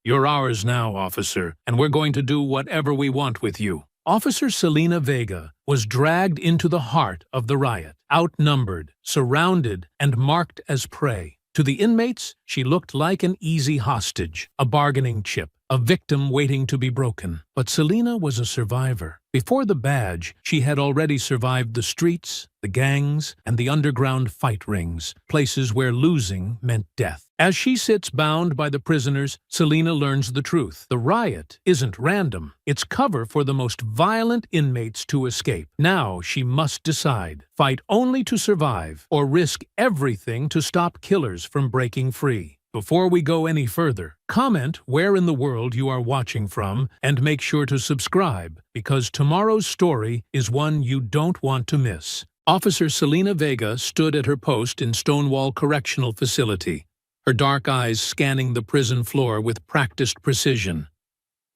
You're ours now, officer, and we're going to do whatever we want with you. Officer Selena Vega was dragged into the heart of the riot, outnumbered, surrounded, and marked as prey. To the inmates, she looked like an easy hostage, a bargaining chip, a victim waiting to be broken. But Selena was a survivor. Before the badge, she had already survived the streets, the gangs, and the underground fight rings, places where losing meant death. As she sits bound by the prisoners, Selena learns the truth. The riot isn't random. It's cover for the most violent inmates to escape. Now she must decide: fight only to survive, or risk everything to stop killers from breaking free. Before we go any further, comment where in the world you are watching from and make sure to subscribe, because tomorrow's story is one you don't want to miss. Officer Selena Vega stood at her post in Stonewall Correctional Facility, her dark eyes scanning the prison floor with practiced precision.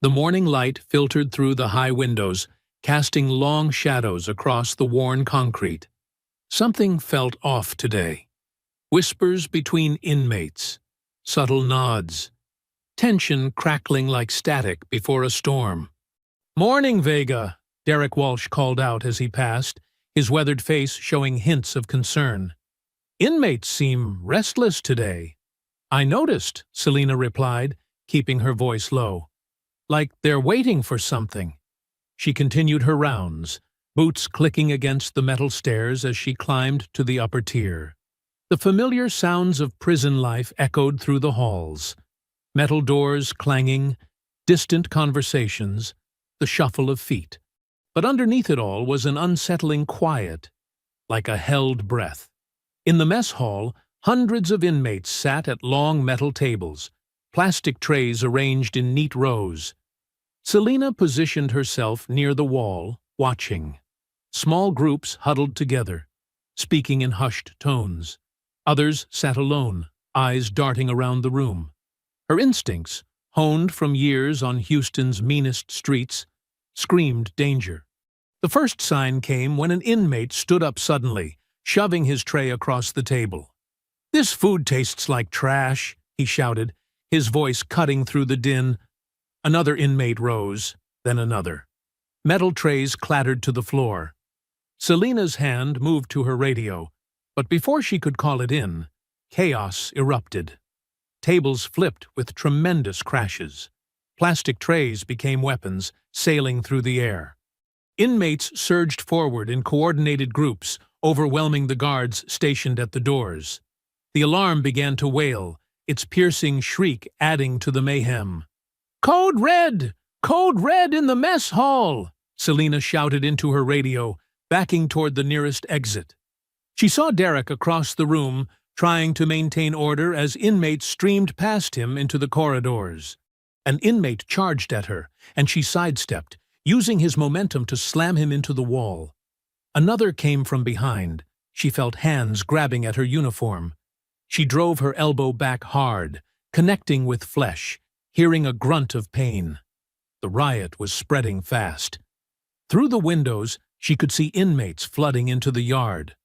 The morning light filtered through the high windows, casting long shadows across the worn concrete. Something felt off today. Whispers between inmates, subtle nods, tension crackling like static before a storm. "Morning, Vega," Derek Walsh called out as he passed, his weathered face showing hints of concern. "Inmates seem restless today." "I noticed," Selena replied, keeping her voice low. "Like they're waiting for something." She continued her rounds, boots clicking against the metal stairs as she climbed to the upper tier. The familiar sounds of prison life echoed through the halls. Metal doors clanging, distant conversations, the shuffle of feet. But underneath it all was an unsettling quiet, like a held breath. In the mess hall, hundreds of inmates sat at long metal tables, plastic trays arranged in neat rows. Selena positioned herself near the wall, watching. Small groups huddled together, speaking in hushed tones. Others sat alone, eyes darting around the room. Her instincts, honed from years on Houston's meanest streets, screamed danger. The first sign came when an inmate stood up suddenly, shoving his tray across the table. "This food tastes like trash," he shouted, his voice cutting through the din. Another inmate rose, then another. Metal trays clattered to the floor. Selena's hand moved to her radio, but before she could call it in, chaos erupted. Tables flipped with tremendous crashes. Plastic trays became weapons, sailing through the air. Inmates surged forward in coordinated groups, overwhelming the guards stationed at the doors. The alarm began to wail, its piercing shriek adding to the mayhem. "Code Red! Code Red in the mess hall!" Selena shouted into her radio, backing toward the nearest exit. She saw Derek across the room, trying to maintain order as inmates streamed past him into the corridors. An inmate charged at her, and she sidestepped, using his momentum to slam him into the wall. Another came from behind. She felt hands grabbing at her uniform. She drove her elbow back hard, connecting with flesh, hearing a grunt of pain. The riot was spreading fast. Through the windows, she could see inmates flooding into the yard.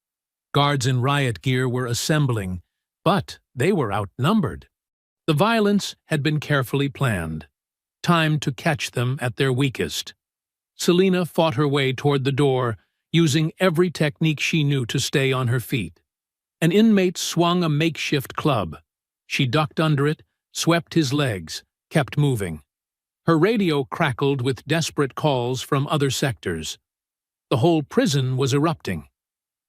Guards in riot gear were assembling, but they were outnumbered. The violence had been carefully planned. Time to catch them at their weakest. Selena fought her way toward the door, using every technique she knew to stay on her feet. An inmate swung a makeshift club. She ducked under it, swept his legs, kept moving. Her radio crackled with desperate calls from other sectors. The whole prison was erupting.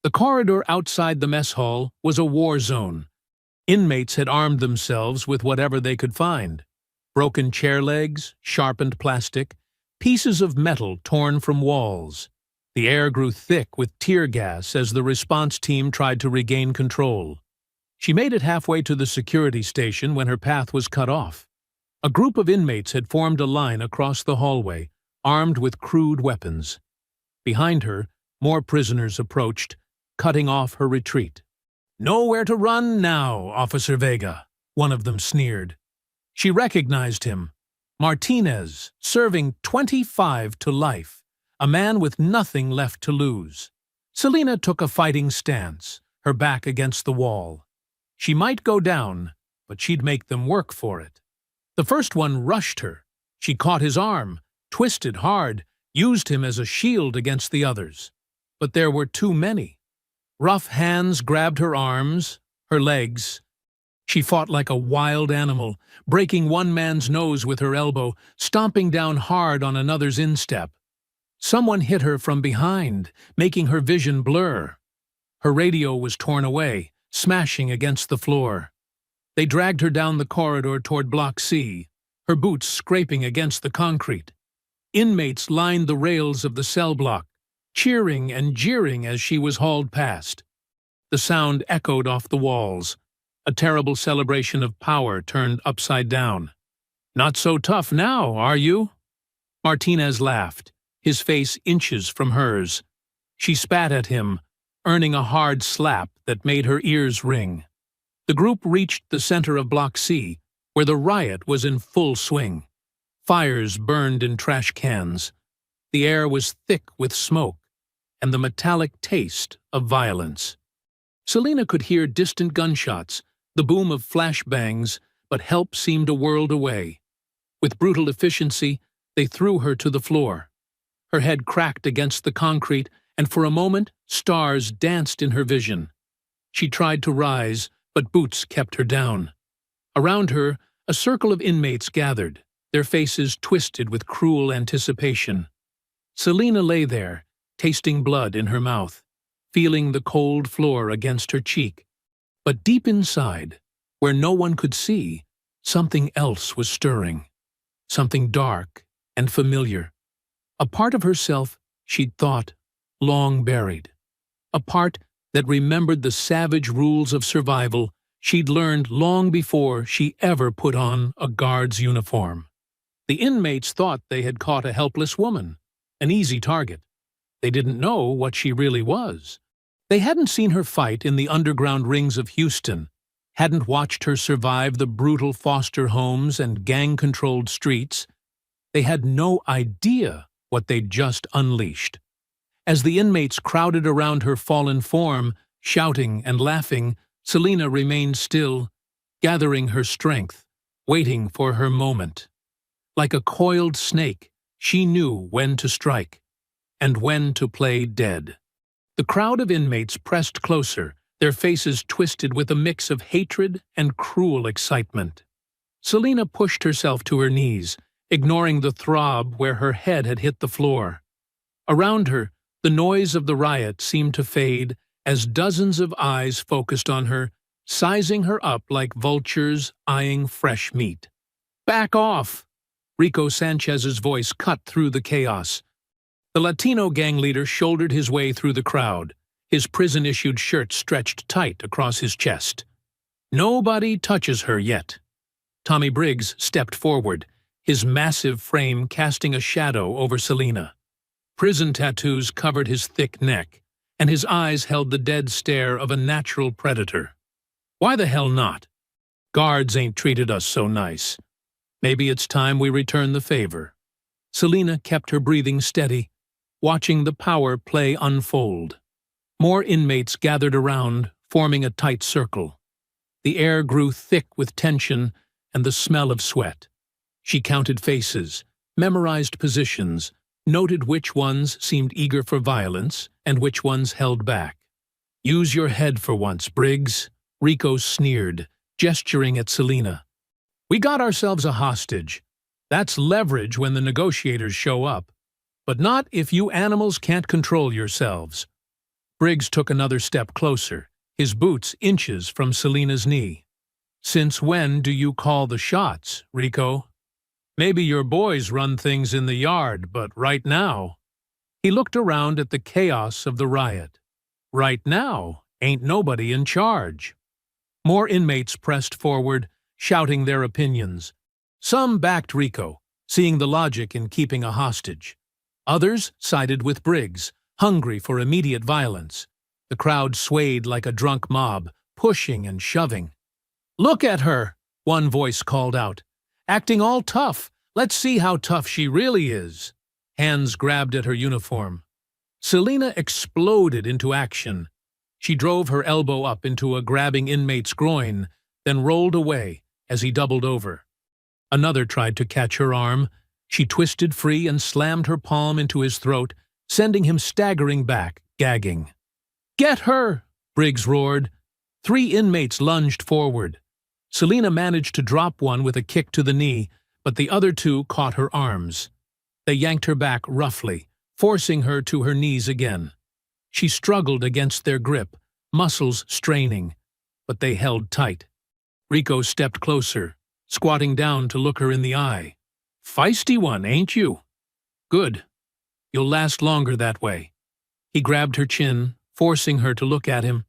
The corridor outside the mess hall was a war zone. Inmates had armed themselves with whatever they could find. Broken chair legs, sharpened plastic, pieces of metal torn from walls. The air grew thick with tear gas as the response team tried to regain control. She made it halfway to the security station when her path was cut off. A group of inmates had formed a line across the hallway, armed with crude weapons. Behind her, more prisoners approached, cutting off her retreat. "Nowhere to run now, Officer Vega," one of them sneered. She recognized him. Martinez, serving 25 to life, a man with nothing left to lose. Selena took a fighting stance, her back against the wall. She might go down, but she'd make them work for it. The first one rushed her. She caught his arm, twisted hard, used him as a shield against the others. But there were too many. Rough hands grabbed her arms, her legs. She fought like a wild animal, breaking one man's nose with her elbow, stomping down hard on another's instep. Someone hit her from behind, making her vision blur. Her radio was torn away, smashing against the floor. They dragged her down the corridor toward Block C, her boots scraping against the concrete. Inmates lined the rails of the cell block, cheering and jeering as she was hauled past. The sound echoed off the walls, a terrible celebration of power turned upside down. "Not so tough now, are you?" Martinez laughed, his face inches from hers. She spat at him, earning a hard slap that made her ears ring. The group reached the center of Block C, where the riot was in full swing. Fires burned in trash cans. The air was thick with smoke and the metallic taste of violence. Selina could hear distant gunshots, the boom of flashbangs, but help seemed a world away. With brutal efficiency, they threw her to the floor. Her head cracked against the concrete, and for a moment, stars danced in her vision. She tried to rise, but boots kept her down. Around her, a circle of inmates gathered, their faces twisted with cruel anticipation. Selina lay there, tasting blood in her mouth, feeling the cold floor against her cheek. But deep inside, where no one could see, something else was stirring. Something dark and familiar. A part of herself she'd thought long buried. A part that remembered the savage rules of survival she'd learned long before she ever put on a guard's uniform. The inmates thought they had caught a helpless woman, an easy target. They didn't know what she really was. They hadn't seen her fight in the underground rings of Houston, hadn't watched her survive the brutal foster homes and gang-controlled streets. They had no idea what they'd just unleashed. As the inmates crowded around her fallen form, shouting and laughing, Selina remained still, gathering her strength, waiting for her moment. Like a coiled snake, she knew when to strike, and when to play dead. The crowd of inmates pressed closer, their faces twisted with a mix of hatred and cruel excitement. Selina pushed herself to her knees, ignoring the throb where her head had hit the floor. Around her, the noise of the riot seemed to fade as dozens of eyes focused on her, sizing her up like vultures eyeing fresh meat. "Back off!" Rico Sanchez's voice cut through the chaos. The Latino gang leader shouldered his way through the crowd, his prison-issued shirt stretched tight across his chest. "Nobody touches her yet." Tommy Briggs stepped forward, his massive frame casting a shadow over Selina. Prison tattoos covered his thick neck, and his eyes held the dead stare of a natural predator. "Why the hell not? Guards ain't treated us so nice. Maybe it's time we return the favor." Selina kept her breathing steady, watching the power play unfold. More inmates gathered around, forming a tight circle. The air grew thick with tension and the smell of sweat. She counted faces, memorized positions, noted which ones seemed eager for violence and which ones held back. "Use your head for once, Briggs," Rico sneered, gesturing at Selina. "We got ourselves a hostage. That's leverage when the negotiators show up. But not if you animals can't control yourselves." Briggs took another step closer, his boots inches from Selina's knee. "Since when do you call the shots, Rico? Maybe your boys run things in the yard, but right now—" He looked around at the chaos of the riot. "Right now, ain't nobody in charge." More inmates pressed forward, shouting their opinions. Some backed Rico, seeing the logic in keeping a hostage. Others sided with Briggs, hungry for immediate violence. The crowd swayed like a drunk mob, pushing and shoving. "Look at her," one voice called out. "Acting all tough. Let's see how tough she really is." Hands grabbed at her uniform. Selina exploded into action. She drove her elbow up into a grabbing inmate's groin, then rolled away as he doubled over. Another tried to catch her arm. She twisted free and slammed her palm into his throat, sending him staggering back, gagging. "Get her!" Briggs roared. 3 inmates lunged forward. Selina managed to drop one with a kick to the knee, but the other 2 caught her arms. They yanked her back roughly, forcing her to her knees again. She struggled against their grip, muscles straining, but they held tight. Rico stepped closer, squatting down to look her in the eye. "Feisty one, ain't you? Good. You'll last longer that way." He grabbed her chin, forcing her to look at him.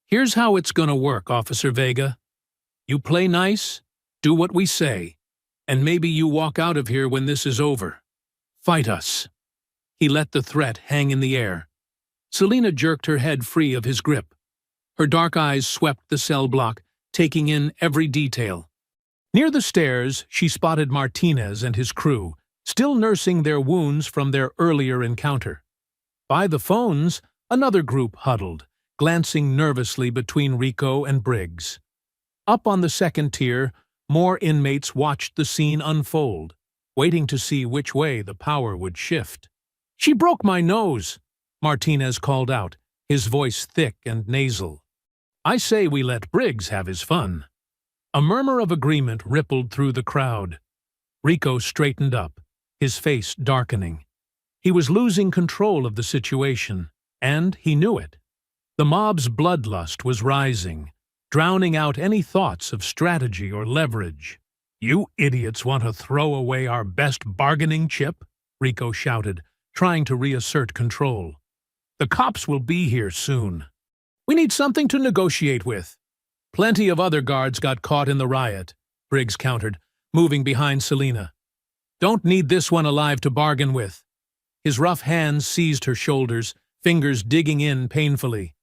"Here's how it's gonna work, Officer Vega. You play nice, do what we say, and maybe you walk out of here when this is over. Fight us." He let the threat hang in the air. Selina jerked her head free of his grip. Her dark eyes swept the cell block, taking in every detail. Near the stairs, she spotted Martinez and his crew, still nursing their wounds from their earlier encounter. By the phones, another group huddled, glancing nervously between Rico and Briggs. Up on the second tier, more inmates watched the scene unfold, waiting to see which way the power would shift. "She broke my nose," Martinez called out, his voice thick and nasal. "I say we let Briggs have his fun." A murmur of agreement rippled through the crowd. Rico straightened up, his face darkening. He was losing control of the situation, and he knew it. The mob's bloodlust was rising, drowning out any thoughts of strategy or leverage. "You idiots want to throw away our best bargaining chip?" Rico shouted, trying to reassert control. "The cops will be here soon. We need something to negotiate with." "Plenty of other guards got caught in the riot," Briggs countered, moving behind Selina. "Don't need this one alive to bargain with." His rough hands seized her shoulders, fingers digging in painfully.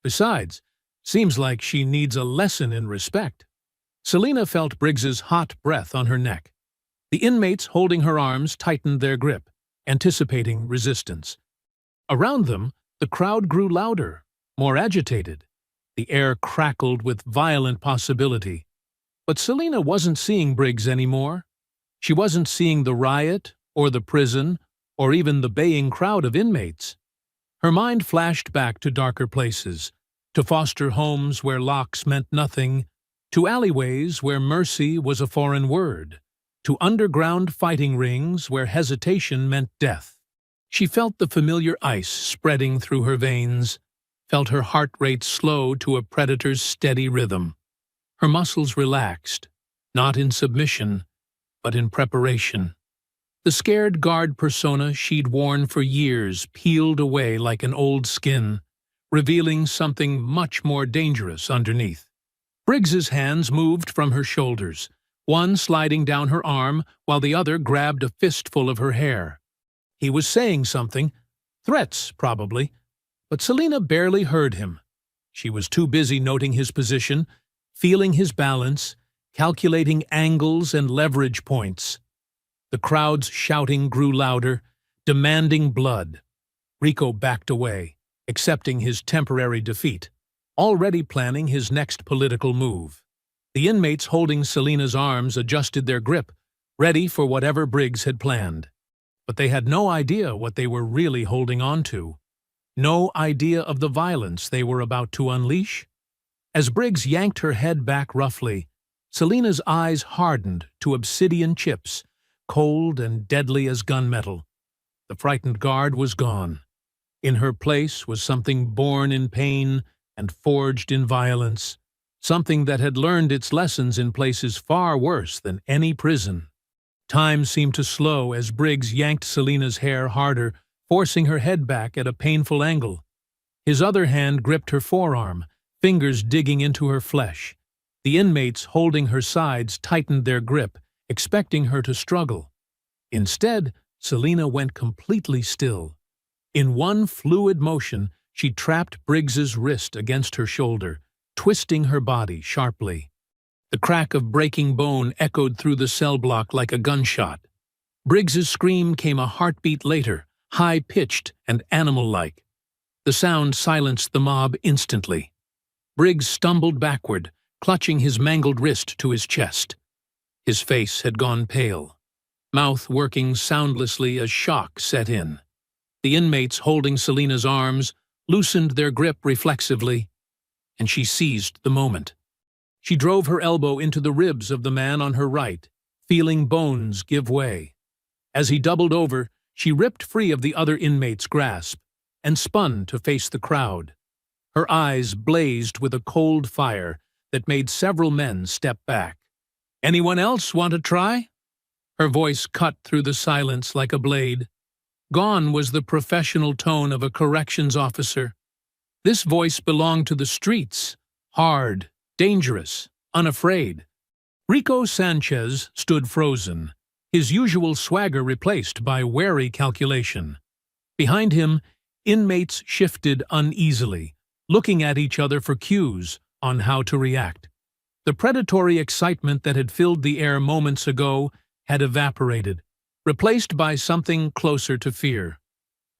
"Besides, seems like she needs a lesson in respect." Selina felt Briggs's hot breath on her neck. The inmates holding her arms tightened their grip, anticipating resistance. Around them, the crowd grew louder, more agitated. The air crackled with violent possibility. But Selina wasn't seeing Briggs anymore. She wasn't seeing the riot, or the prison, or even the baying crowd of inmates. Her mind flashed back to darker places, to foster homes where locks meant nothing, to alleyways where mercy was a foreign word, to underground fighting rings where hesitation meant death. She felt the familiar ice spreading through her veins, felt her heart rate slow to a predator's steady rhythm. Her muscles relaxed, not in submission, but in preparation. The scared guard persona she'd worn for years peeled away like an old skin, revealing something much more dangerous underneath. Briggs's hands moved from her shoulders, one sliding down her arm while the other grabbed a fistful of her hair. He was saying something, threats probably, but Selina barely heard him. She was too busy noting his position, feeling his balance, calculating angles and leverage points. The crowd's shouting grew louder, demanding blood. Rico backed away, accepting his temporary defeat, already planning his next political move. The inmates holding Selina's arms adjusted their grip, ready for whatever Briggs had planned. But they had no idea what they were really holding on to. No idea of the violence they were about to unleash. As Briggs yanked her head back roughly, Selina's eyes hardened to obsidian chips, cold and deadly as gunmetal. The frightened guard was gone. In her place was something born in pain and forged in violence, something that had learned its lessons in places far worse than any prison. Time seemed to slow as Briggs yanked Selina's hair harder, forcing her head back at a painful angle. His other hand gripped her forearm, fingers digging into her flesh. The inmates holding her sides tightened their grip, expecting her to struggle. Instead, Selina went completely still. In one fluid motion, she trapped Briggs's wrist against her shoulder, twisting her body sharply. The crack of breaking bone echoed through the cell block like a gunshot. Briggs's scream came a heartbeat later, high-pitched and animal-like. The sound silenced the mob instantly. Briggs stumbled backward, clutching his mangled wrist to his chest. His face had gone pale, mouth working soundlessly as shock set in. The inmates holding Selina's arms loosened their grip reflexively, and she seized the moment. She drove her elbow into the ribs of the man on her right, feeling bones give way. As he doubled over, she ripped free of the other inmate's grasp and spun to face the crowd. Her eyes blazed with a cold fire that made several men step back. "Anyone else want to try?" Her voice cut through the silence like a blade. Gone was the professional tone of a corrections officer. This voice belonged to the streets, hard, dangerous, unafraid. Rico Sanchez stood frozen, his usual swagger replaced by wary calculation. Behind him, inmates shifted uneasily, looking at each other for cues on how to react. The predatory excitement that had filled the air moments ago had evaporated, replaced by something closer to fear.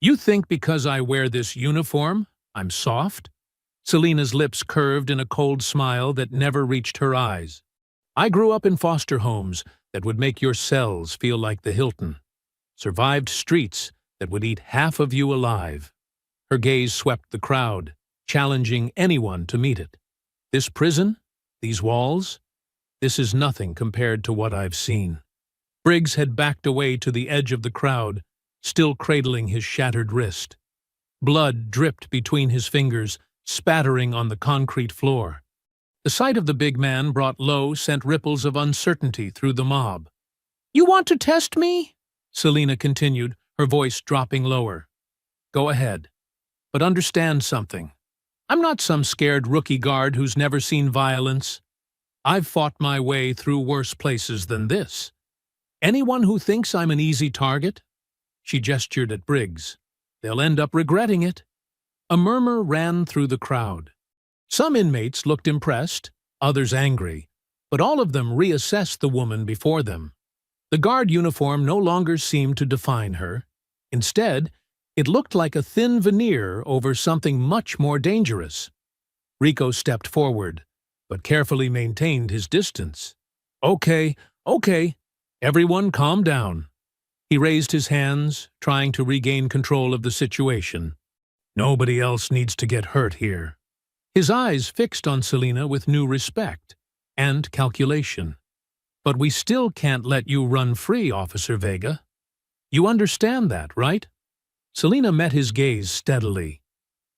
"You think because I wear this uniform, I'm soft?" Selina's lips curved in a cold smile that never reached her eyes. "I grew up in foster homes that would make your cells feel like the Hilton. Survived streets that would eat half of you alive." Her gaze swept the crowd, challenging anyone to meet it. "This prison, these walls, this is nothing compared to what I've seen." Briggs had backed away to the edge of the crowd, still cradling his shattered wrist. Blood dripped between his fingers, spattering on the concrete floor. The sight of the big man brought low, sent ripples of uncertainty through the mob. "You want to test me?" Selina continued, her voice dropping lower. "Go ahead. But understand something. I'm not some scared rookie guard who's never seen violence. I've fought my way through worse places than this. Anyone who thinks I'm an easy target," she gestured at Briggs, "they'll end up regretting it." A murmur ran through the crowd. Some inmates looked impressed, others angry, but all of them reassessed the woman before them. The guard uniform no longer seemed to define her. Instead, it looked like a thin veneer over something much more dangerous. Rico stepped forward, but carefully maintained his distance. Okay. Everyone calm down." He raised his hands, trying to regain control of the situation. "Nobody else needs to get hurt here." His eyes fixed on Selina with new respect and calculation. "But we still can't let you run free, Officer Vega. You understand that, right?" Selina met his gaze steadily.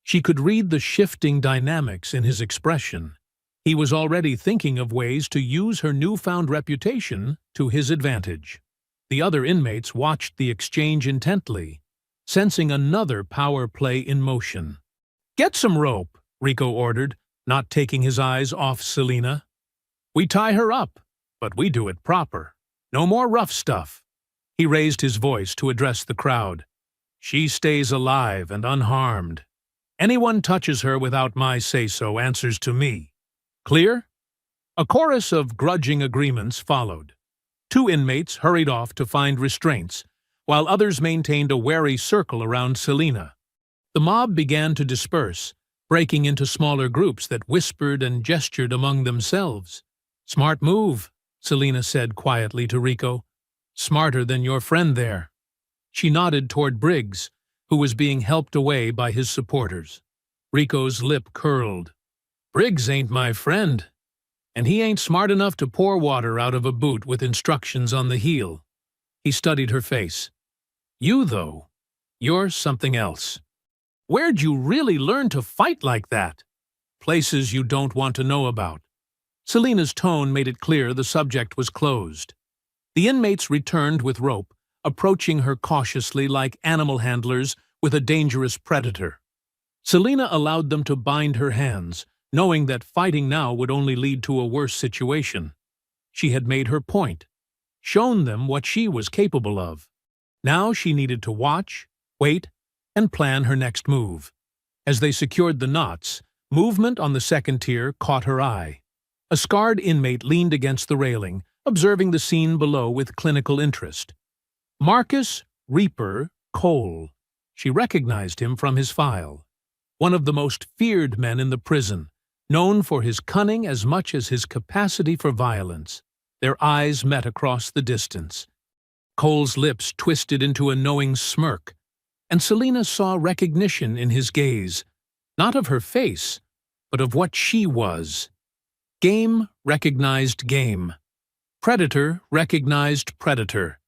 She could read the shifting dynamics in his expression. He was already thinking of ways to use her newfound reputation to his advantage. The other inmates watched the exchange intently, sensing another power play in motion. "Get some rope," Rico ordered, not taking his eyes off Selina. "We tie her up, but we do it proper. No more rough stuff." He raised his voice to address the crowd. "She stays alive and unharmed. Anyone touches her without my say-so answers to me. Clear?" A chorus of grudging agreements followed. 2 inmates hurried off to find restraints, while others maintained a wary circle around Selina. The mob began to disperse, breaking into smaller groups that whispered and gestured among themselves. "Smart move," Selina said quietly to Rico. "Smarter than your friend there." She nodded toward Briggs, who was being helped away by his supporters. Rico's lip curled. "Briggs ain't my friend, and he ain't smart enough to pour water out of a boot with instructions on the heel." He studied her face. "You, though, you're something else. Where'd you really learn to fight like that?" "Places you don't want to know about." Selina's tone made it clear the subject was closed. The inmates returned with rope, approaching her cautiously like animal handlers with a dangerous predator. Selina allowed them to bind her hands, knowing that fighting now would only lead to a worse situation. She had made her point, shown them what she was capable of. Now she needed to watch, wait, and plan her next move. As they secured the knots, movement on the second tier caught her eye. A scarred inmate leaned against the railing, observing the scene below with clinical interest. Marcus Reaper Cole. She recognized him from his file. One of the most feared men in the prison, known for his cunning as much as his capacity for violence. Their eyes met across the distance. Cole's lips twisted into a knowing smirk, and Selina saw recognition in his gaze, not of her face, but of what she was. Game recognized game. Predator recognized predator.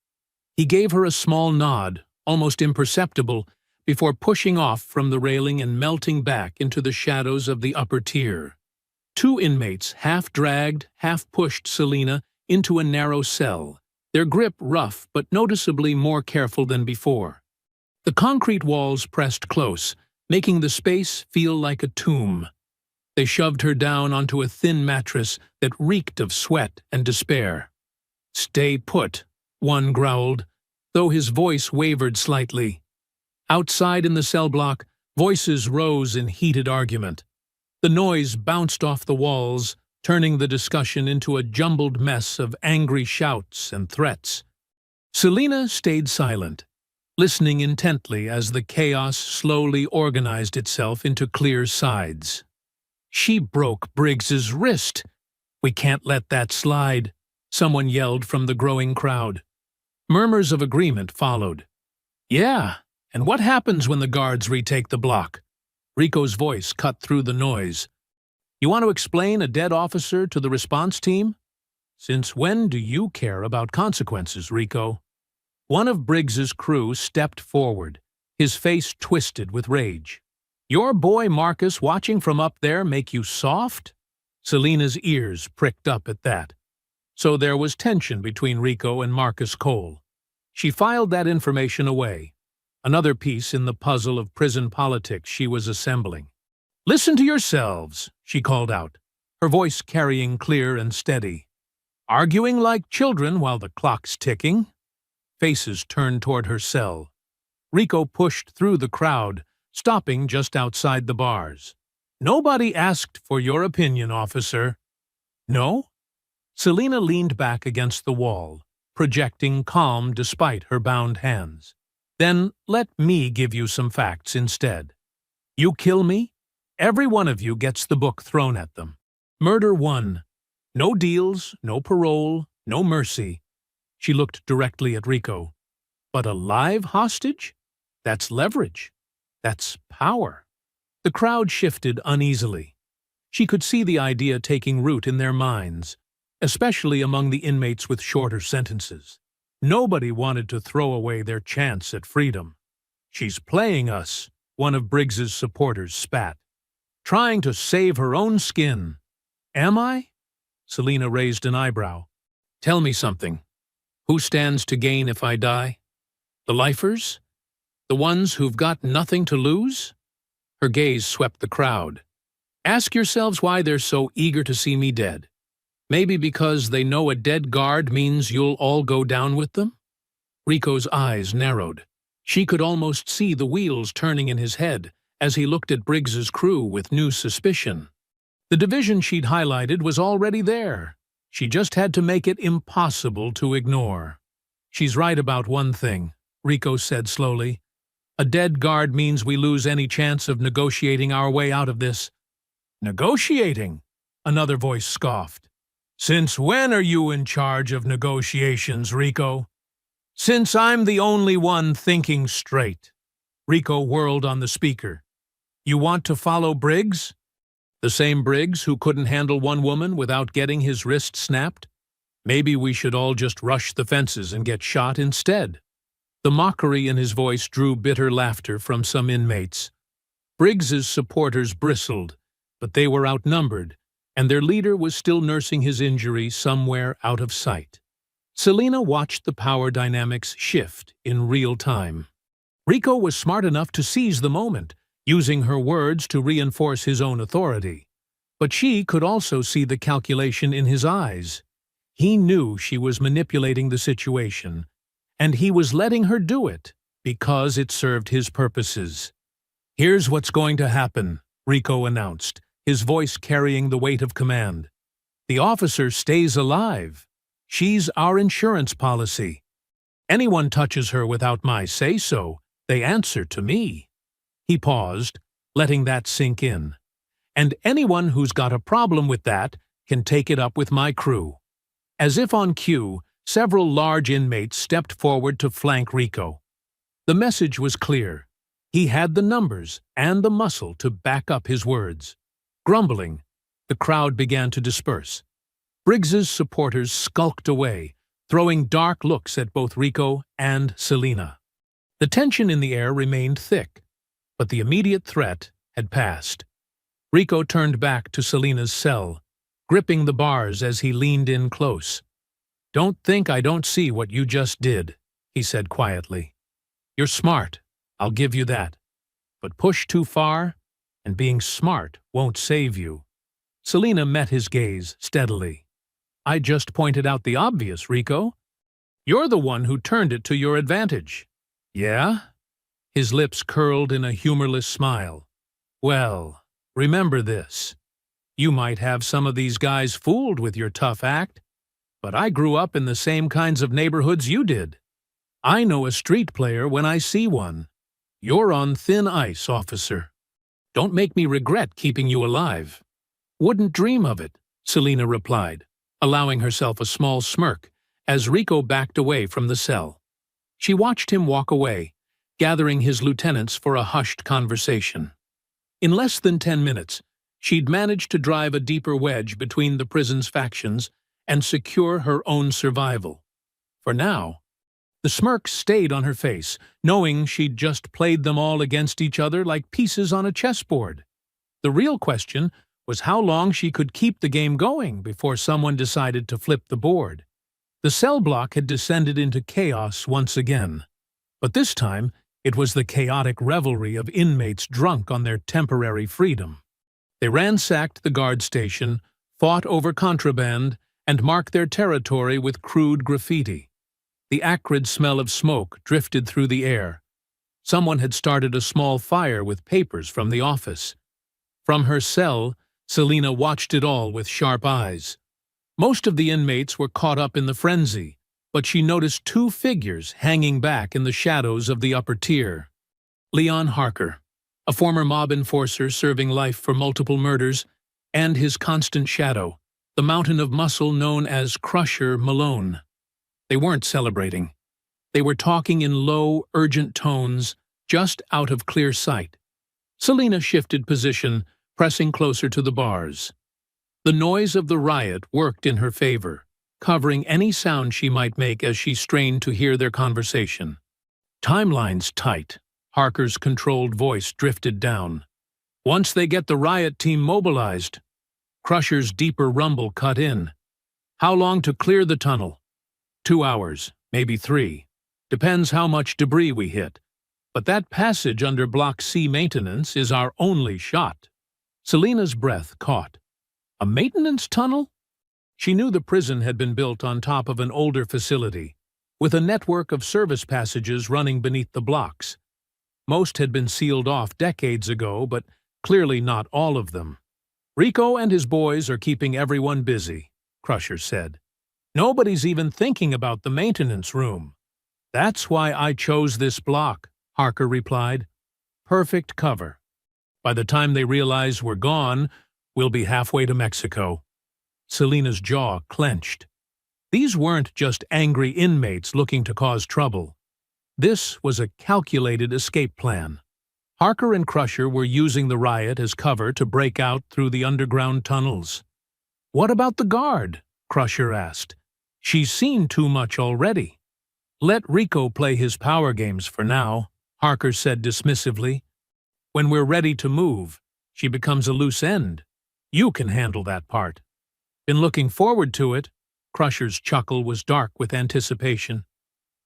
He gave her a small nod, almost imperceptible, before pushing off from the railing and melting back into the shadows of the upper tier. Two inmates half-dragged, half-pushed Selina into a narrow cell, their grip rough but noticeably more careful than before. The concrete walls pressed close, making the space feel like a tomb. They shoved her down onto a thin mattress that reeked of sweat and despair. "Stay put," one growled, though his voice wavered slightly. Outside in the cell block, voices rose in heated argument. The noise bounced off the walls, turning the discussion into a jumbled mess of angry shouts and threats. Selina stayed silent, listening intently as the chaos slowly organized itself into clear sides. "She broke Briggs's wrist. We can't let that slide," someone yelled from the growing crowd. Murmurs of agreement followed. "Yeah, and what happens when the guards retake the block?" Rico's voice cut through the noise. "You want to explain a dead officer to the response team? Since when do you care about consequences, Rico?" One of Briggs's crew stepped forward, his face twisted with rage. "Your boy Marcus watching from up there make you soft?" Selina's ears pricked up at that. So there was tension between Rico and Marcus Cole. She filed that information away, another piece in the puzzle of prison politics she was assembling. "Listen to yourselves," she called out, her voice carrying clear and steady. "Arguing like children while the clock's ticking?" Faces turned toward her cell. Rico pushed through the crowd, stopping just outside the bars. "Nobody asked for your opinion, officer." "No?" Selina leaned back against the wall, projecting calm despite her bound hands. "Then let me give you some facts instead. You kill me, every one of you gets the book thrown at them. Murder 1. No deals, no parole, no mercy." She looked directly at Rico. "But a live hostage? That's leverage. That's power." The crowd shifted uneasily. She could see the idea taking root in their minds, especially among the inmates with shorter sentences. Nobody wanted to throw away their chance at freedom. "She's playing us," one of Briggs's supporters spat. "Trying to save her own skin." "Am I?" Selina raised an eyebrow. "Tell me something. Who stands to gain if I die? The lifers? The ones who've got nothing to lose?" Her gaze swept the crowd. "Ask yourselves why they're so eager to see me dead. Maybe because they know a dead guard means you'll all go down with them?" Rico's eyes narrowed. She could almost see the wheels turning in his head as he looked at Briggs's crew with new suspicion. The division she'd highlighted was already there. She just had to make it impossible to ignore. "She's right about one thing," Rico said slowly. "A dead guard means we lose any chance of negotiating our way out of this." "Negotiating?" Another voice scoffed. "Since when are you in charge of negotiations, Rico?" "Since I'm the only one thinking straight." Rico whirled on the speaker. "You want to follow Briggs? The same Briggs who couldn't handle one woman without getting his wrist snapped? Maybe we should all just rush the fences and get shot instead." The mockery in his voice drew bitter laughter from some inmates. Briggs's supporters bristled, but they were outnumbered, and their leader was still nursing his injury somewhere out of sight. Selina watched the power dynamics shift in real time. Rico was smart enough to seize the moment, using her words to reinforce his own authority. But she could also see the calculation in his eyes. He knew she was manipulating the situation, and he was letting her do it because it served his purposes. "Here's what's going to happen," Rico announced, his voice carrying the weight of command. "The officer stays alive. She's our insurance policy. Anyone touches her without my say-so, they answer to me." He paused, letting that sink in. "And anyone who's got a problem with that can take it up with my crew." As if on cue, several large inmates stepped forward to flank Rico. The message was clear. He had the numbers and the muscle to back up his words. Grumbling, the crowd began to disperse. Briggs's supporters skulked away, throwing dark looks at both Rico and Selina. The tension in the air remained thick, but the immediate threat had passed. Rico turned back to Selina's cell, gripping the bars as he leaned in close. "Don't think I don't see what you just did," he said quietly. "You're smart, I'll give you that. But push too far, and being smart won't save you." Selina met his gaze steadily. "I just pointed out the obvious, Rico. You're the one who turned it to your advantage." "Yeah?" His lips curled in a humorless smile. "Well, remember this. You might have some of these guys fooled with your tough act, but I grew up in the same kinds of neighborhoods you did. I know a street player when I see one. You're on thin ice, officer. Don't make me regret keeping you alive." "Wouldn't dream of it," Selina replied, allowing herself a small smirk as Rico backed away from the cell. She watched him walk away, gathering his lieutenants for a hushed conversation. In less than 10 minutes, she'd managed to drive a deeper wedge between the prison's factions and secure her own survival. For now, the smirk stayed on her face, knowing she'd just played them all against each other like pieces on a chessboard. The real question was how long she could keep the game going before someone decided to flip the board. The cell block had descended into chaos once again, but this time it was the chaotic revelry of inmates drunk on their temporary freedom. They ransacked the guard station, fought over contraband, and marked their territory with crude graffiti. The acrid smell of smoke drifted through the air. Someone had started a small fire with papers from the office. From her cell, Selina watched it all with sharp eyes. Most of the inmates were caught up in the frenzy, but she noticed two figures hanging back in the shadows of the upper tier. Leon Harker, a former mob enforcer serving life for multiple murders, and his constant shadow, the mountain of muscle known as Crusher Malone. They weren't celebrating. They were talking in low, urgent tones, just out of clear sight. Selina shifted position, pressing closer to the bars. The noise of the riot worked in her favor, covering any sound she might make as she strained to hear their conversation. "Timeline's tight," Harker's controlled voice drifted down. "Once they get the riot team mobilized." Crusher's deeper rumble cut in. "How long to clear the tunnel?" 2 hours, maybe 3. Depends how much debris we hit. But that passage under Block C maintenance is our only shot." Selina's breath caught. A maintenance tunnel? She knew the prison had been built on top of an older facility, with a network of service passages running beneath the blocks. Most had been sealed off decades ago, but clearly not all of them. "Rico and his boys are keeping everyone busy," Crusher said. "Nobody's even thinking about the maintenance room." "That's why I chose this block," Harker replied. "Perfect cover. By the time they realize we're gone, we'll be halfway to Mexico." Selina's jaw clenched. These weren't just angry inmates looking to cause trouble. This was a calculated escape plan. Harker and Crusher were using the riot as cover to break out through the underground tunnels. "What about the guard?" Crusher asked. "She's seen too much already." "Let Rico play his power games for now," Harker said dismissively. "When we're ready to move, she becomes a loose end. You can handle that part." "Been looking forward to it." Crusher's chuckle was dark with anticipation.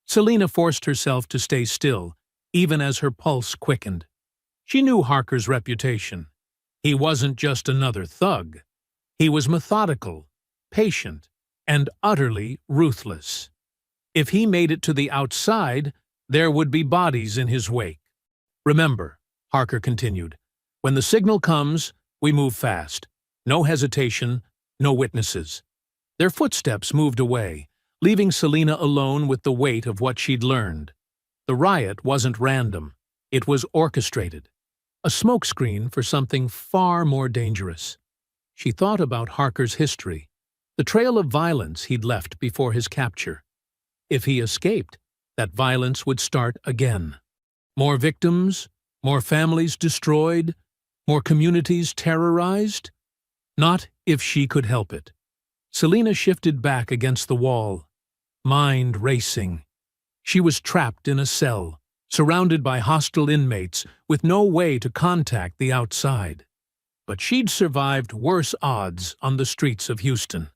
Selina forced herself to stay still, even as her pulse quickened. She knew Harker's reputation. He wasn't just another thug. He was methodical, patient, and utterly ruthless. If he made it to the outside, there would be bodies in his wake. "Remember," Harker continued, "when the signal comes, we move fast. No hesitation, no witnesses." Their footsteps moved away, leaving Selina alone with the weight of what she'd learned. The riot wasn't random. It was orchestrated. A smokescreen for something far more dangerous. She thought about Harker's history, the trail of violence he'd left before his capture. If he escaped, that violence would start again. More victims, more families destroyed, more communities terrorized? Not if she could help it. Selina shifted back against the wall, mind racing. She was trapped in a cell, surrounded by hostile inmates, with no way to contact the outside. But she'd survived worse odds on the streets of Houston.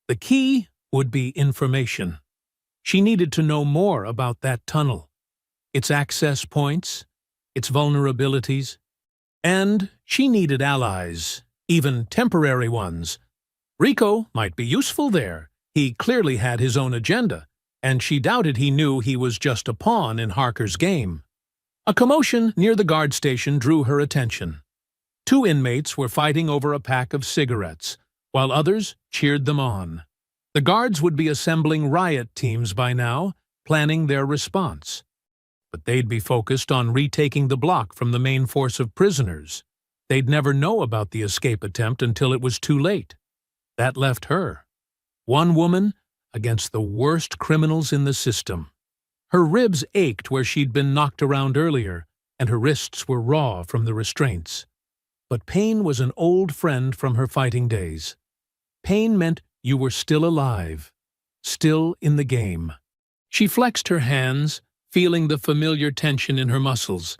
The key would be information. She needed to know more about that tunnel, its access points, its vulnerabilities, and she needed allies, even temporary ones. Rico might be useful there. He clearly had his own agenda, and she doubted he knew he was just a pawn in Harker's game. A commotion near the guard station drew her attention. 2 inmates were fighting over a pack of cigarettes, while others cheered them on. The guards would be assembling riot teams by now, planning their response. But they'd be focused on retaking the block from the main force of prisoners. They'd never know about the escape attempt until it was too late. That left her, one woman against the worst criminals in the system. Her ribs ached where she'd been knocked around earlier, and her wrists were raw from the restraints. But pain was an old friend from her fighting days. Pain meant you were still alive, still in the game. She flexed her hands, feeling the familiar tension in her muscles.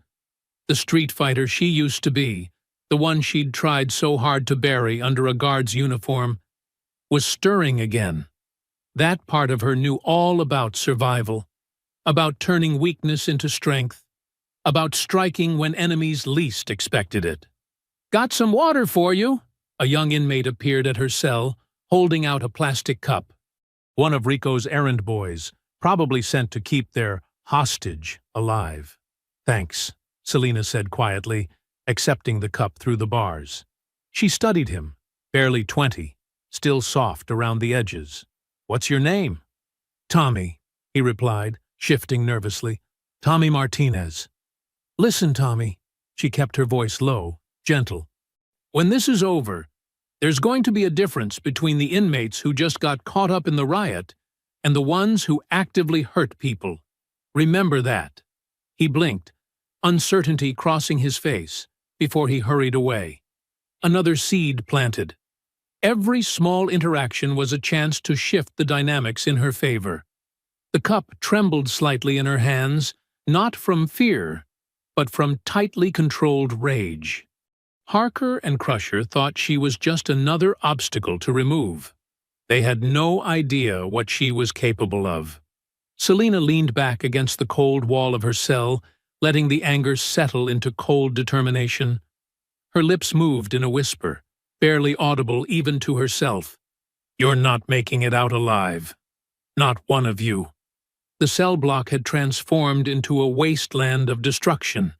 The street fighter she used to be, the one she'd tried so hard to bury under a guard's uniform, was stirring again. That part of her knew all about survival, about turning weakness into strength, about striking when enemies least expected it. "Got some water for you," a young inmate appeared at her cell, holding out a plastic cup. One of Rico's errand boys, probably sent to keep their hostage alive. "Thanks," Selina said quietly, accepting the cup through the bars. She studied him, barely 20, still soft around the edges. "What's your name?" "Tommy," he replied, shifting nervously. "Tommy Martinez." "Listen, Tommy," she kept her voice low, gentle. "When this is over, there's going to be a difference between the inmates who just got caught up in the riot and the ones who actively hurt people. Remember that." He blinked, uncertainty crossing his face, before he hurried away. Another seed planted. Every small interaction was a chance to shift the dynamics in her favor. The cup trembled slightly in her hands, not from fear, but from tightly controlled rage. Harker and Crusher thought she was just another obstacle to remove. They had no idea what she was capable of. Selina leaned back against the cold wall of her cell, letting the anger settle into cold determination. Her lips moved in a whisper, barely audible even to herself. "You're not making it out alive. Not one of you." The cell block had transformed into a wasteland of destruction.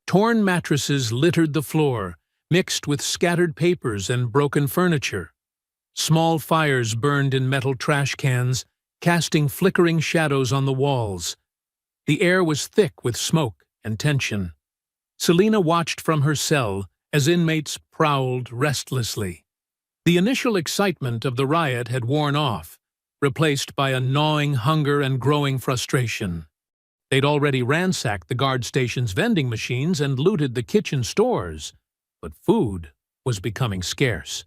Torn mattresses littered the floor, mixed with scattered papers and broken furniture. Small fires burned in metal trash cans, casting flickering shadows on the walls. The air was thick with smoke and tension. Selina watched from her cell as inmates prowled restlessly. The initial excitement of the riot had worn off, replaced by a gnawing hunger and growing frustration. They'd already ransacked the guard station's vending machines and looted the kitchen stores, but food was becoming scarce.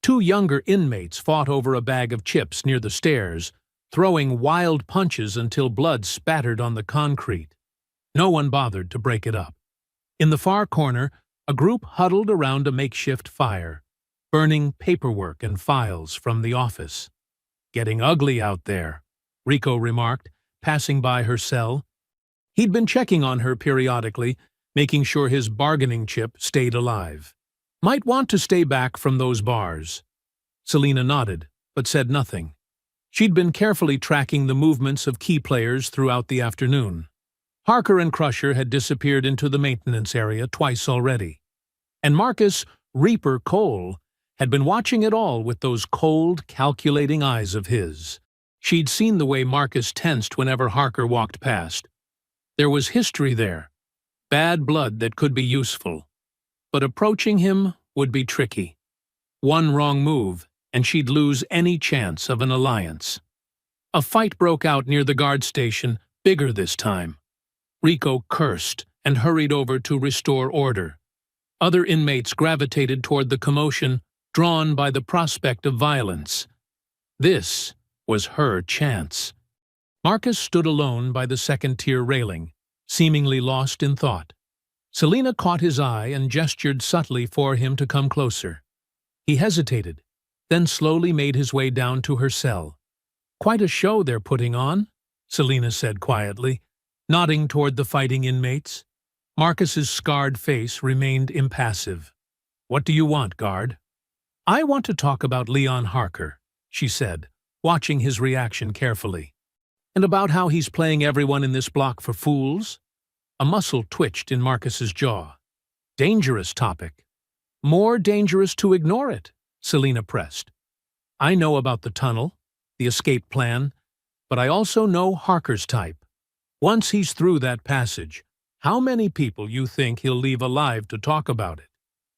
2 younger inmates fought over a bag of chips near the stairs, throwing wild punches until blood spattered on the concrete. No one bothered to break it up. In the far corner, a group huddled around a makeshift fire, burning paperwork and files from the office. "Getting ugly out there," Rico remarked, passing by her cell. He'd been checking on her periodically, making sure his bargaining chip stayed alive. "Might want to stay back from those bars." Selina nodded, but said nothing. She'd been carefully tracking the movements of key players throughout the afternoon. Harker and Crusher had disappeared into the maintenance area twice already. And Marcus Reaper Cole had been watching it all with those cold, calculating eyes of his. She'd seen the way Marcus tensed whenever Harker walked past. There was history there, bad blood that could be useful. But approaching him would be tricky. One wrong move, and she'd lose any chance of an alliance. A fight broke out near the guard station, bigger this time. Rico cursed and hurried over to restore order. Other inmates gravitated toward the commotion, drawn by the prospect of violence. This was her chance. Marcus stood alone by the second-tier railing, seemingly lost in thought. Selina caught his eye and gestured subtly for him to come closer. He hesitated, then slowly made his way down to her cell. "Quite a show they're putting on," Selina said quietly, nodding toward the fighting inmates. Marcus's scarred face remained impassive. "What do you want, guard?" "I want to talk about Leon Harker," she said, watching his reaction carefully. "And about how he's playing everyone in this block for fools?" A muscle twitched in Marcus's jaw. "Dangerous topic." "More dangerous to ignore it," Selina pressed. "I know about the tunnel, the escape plan, but I also know Harker's type. Once he's through that passage, how many people you think he'll leave alive to talk about it?"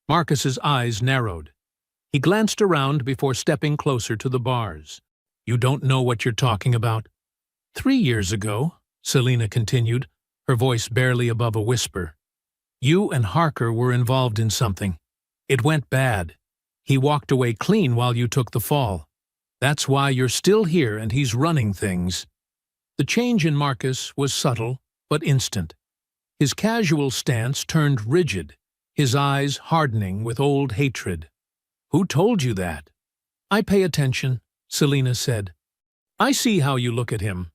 Marcus's eyes narrowed. He glanced around before stepping closer to the bars. "You don't know what you're talking about." 3 years ago, Selina continued, her voice barely above a whisper, "you and Harker were involved in something. It went bad. He walked away clean while you took the fall. That's why you're still here and he's running things." The change in Marcus was subtle, but instant. His casual stance turned rigid, his eyes hardening with old hatred. "Who told you that?" "I pay attention," Selina said. "I see how you look at him.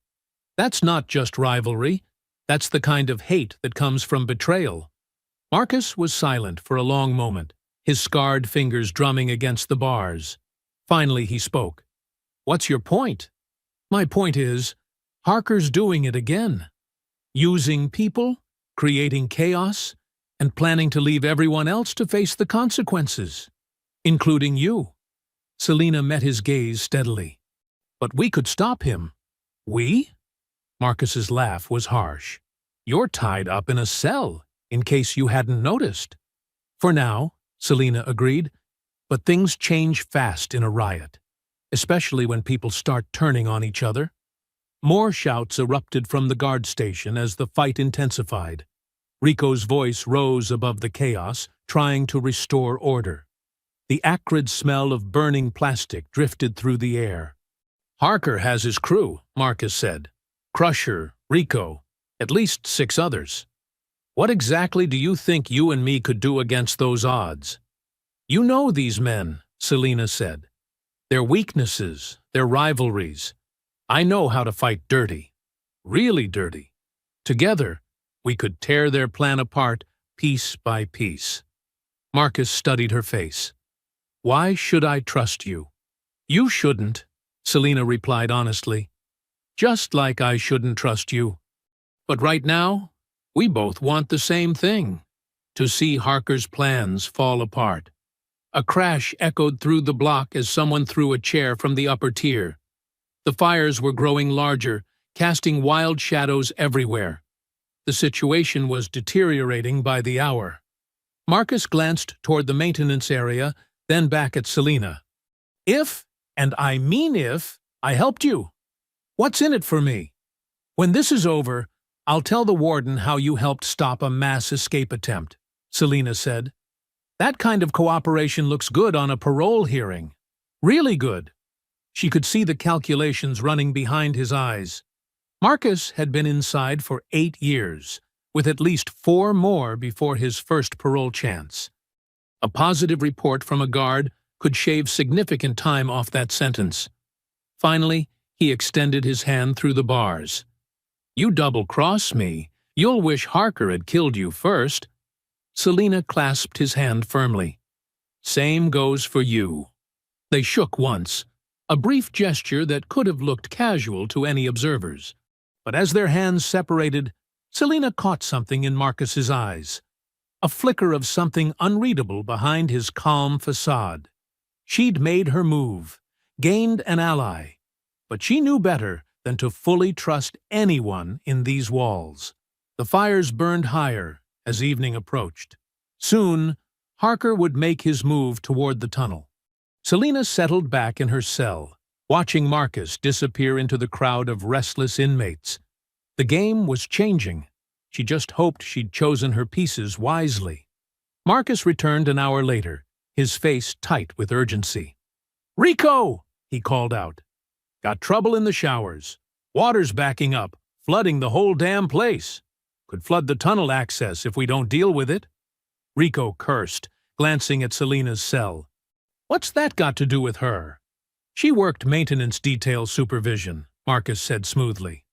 That's not just rivalry. That's the kind of hate that comes from betrayal." Marcus was silent for a long moment, his scarred fingers drumming against the bars. Finally he spoke. "What's your point?" "My point is, Harker's doing it again. Using people, creating chaos, and planning to leave everyone else to face the consequences. Including you." Selina met his gaze steadily. "But we could stop him." "We?" Marcus's laugh was harsh. "You're tied up in a cell, in case you hadn't noticed." "For now," Selina agreed, "but things change fast in a riot, especially when people start turning on each other." More shouts erupted from the guard station as the fight intensified. Rico's voice rose above the chaos, trying to restore order. The acrid smell of burning plastic drifted through the air. "Harker has his crew," Marcus said. "Crusher, Rico, at least 6 others. What exactly do you think you and me could do against those odds?" "You know these men," Selina said. "Their weaknesses, their rivalries. I know how to fight dirty. Really dirty. Together, we could tear their plan apart piece by piece." Marcus studied her face. "Why should I trust you?" "You shouldn't," Selina replied honestly. "Just like I shouldn't trust you. But right now, we both want the same thing, to see Harker's plans fall apart." A crash echoed through the block as someone threw a chair from the upper tier. The fires were growing larger, casting wild shadows everywhere. The situation was deteriorating by the hour. Marcus glanced toward the maintenance area, then back at Selina. "If, and I mean if, I helped you, what's in it for me? When this is over, I'll tell the warden how you helped stop a mass escape attempt," Selina said. "That kind of cooperation looks good on a parole hearing. Really good." She could see the calculations running behind his eyes. Marcus had been inside for 8 years, with at least 4 more before his first parole chance. A positive report from a guard could shave significant time off that sentence. Finally, he extended his hand through the bars. "You double-cross me. You'll wish Harker had killed you first." Selina clasped his hand firmly. "Same goes for you." They shook once, a brief gesture that could have looked casual to any observers. But as their hands separated, Selina caught something in Marcus's eyes, a flicker of something unreadable behind his calm facade. She'd made her move, gained an ally, but she knew better than to fully trust anyone in these walls. The fires burned higher as evening approached. Soon, Harker would make his move toward the tunnel. Selina settled back in her cell, watching Marcus disappear into the crowd of restless inmates. The game was changing. She just hoped she'd chosen her pieces wisely. Marcus returned an hour later, his face tight with urgency. "Rico!" he called out. "Got trouble in the showers. Water's backing up, flooding the whole damn place. Could flood the tunnel access if we don't deal with it." Rico cursed, glancing at Selina's cell. "What's that got to do with her?" "She worked maintenance detail supervision," Marcus said smoothly.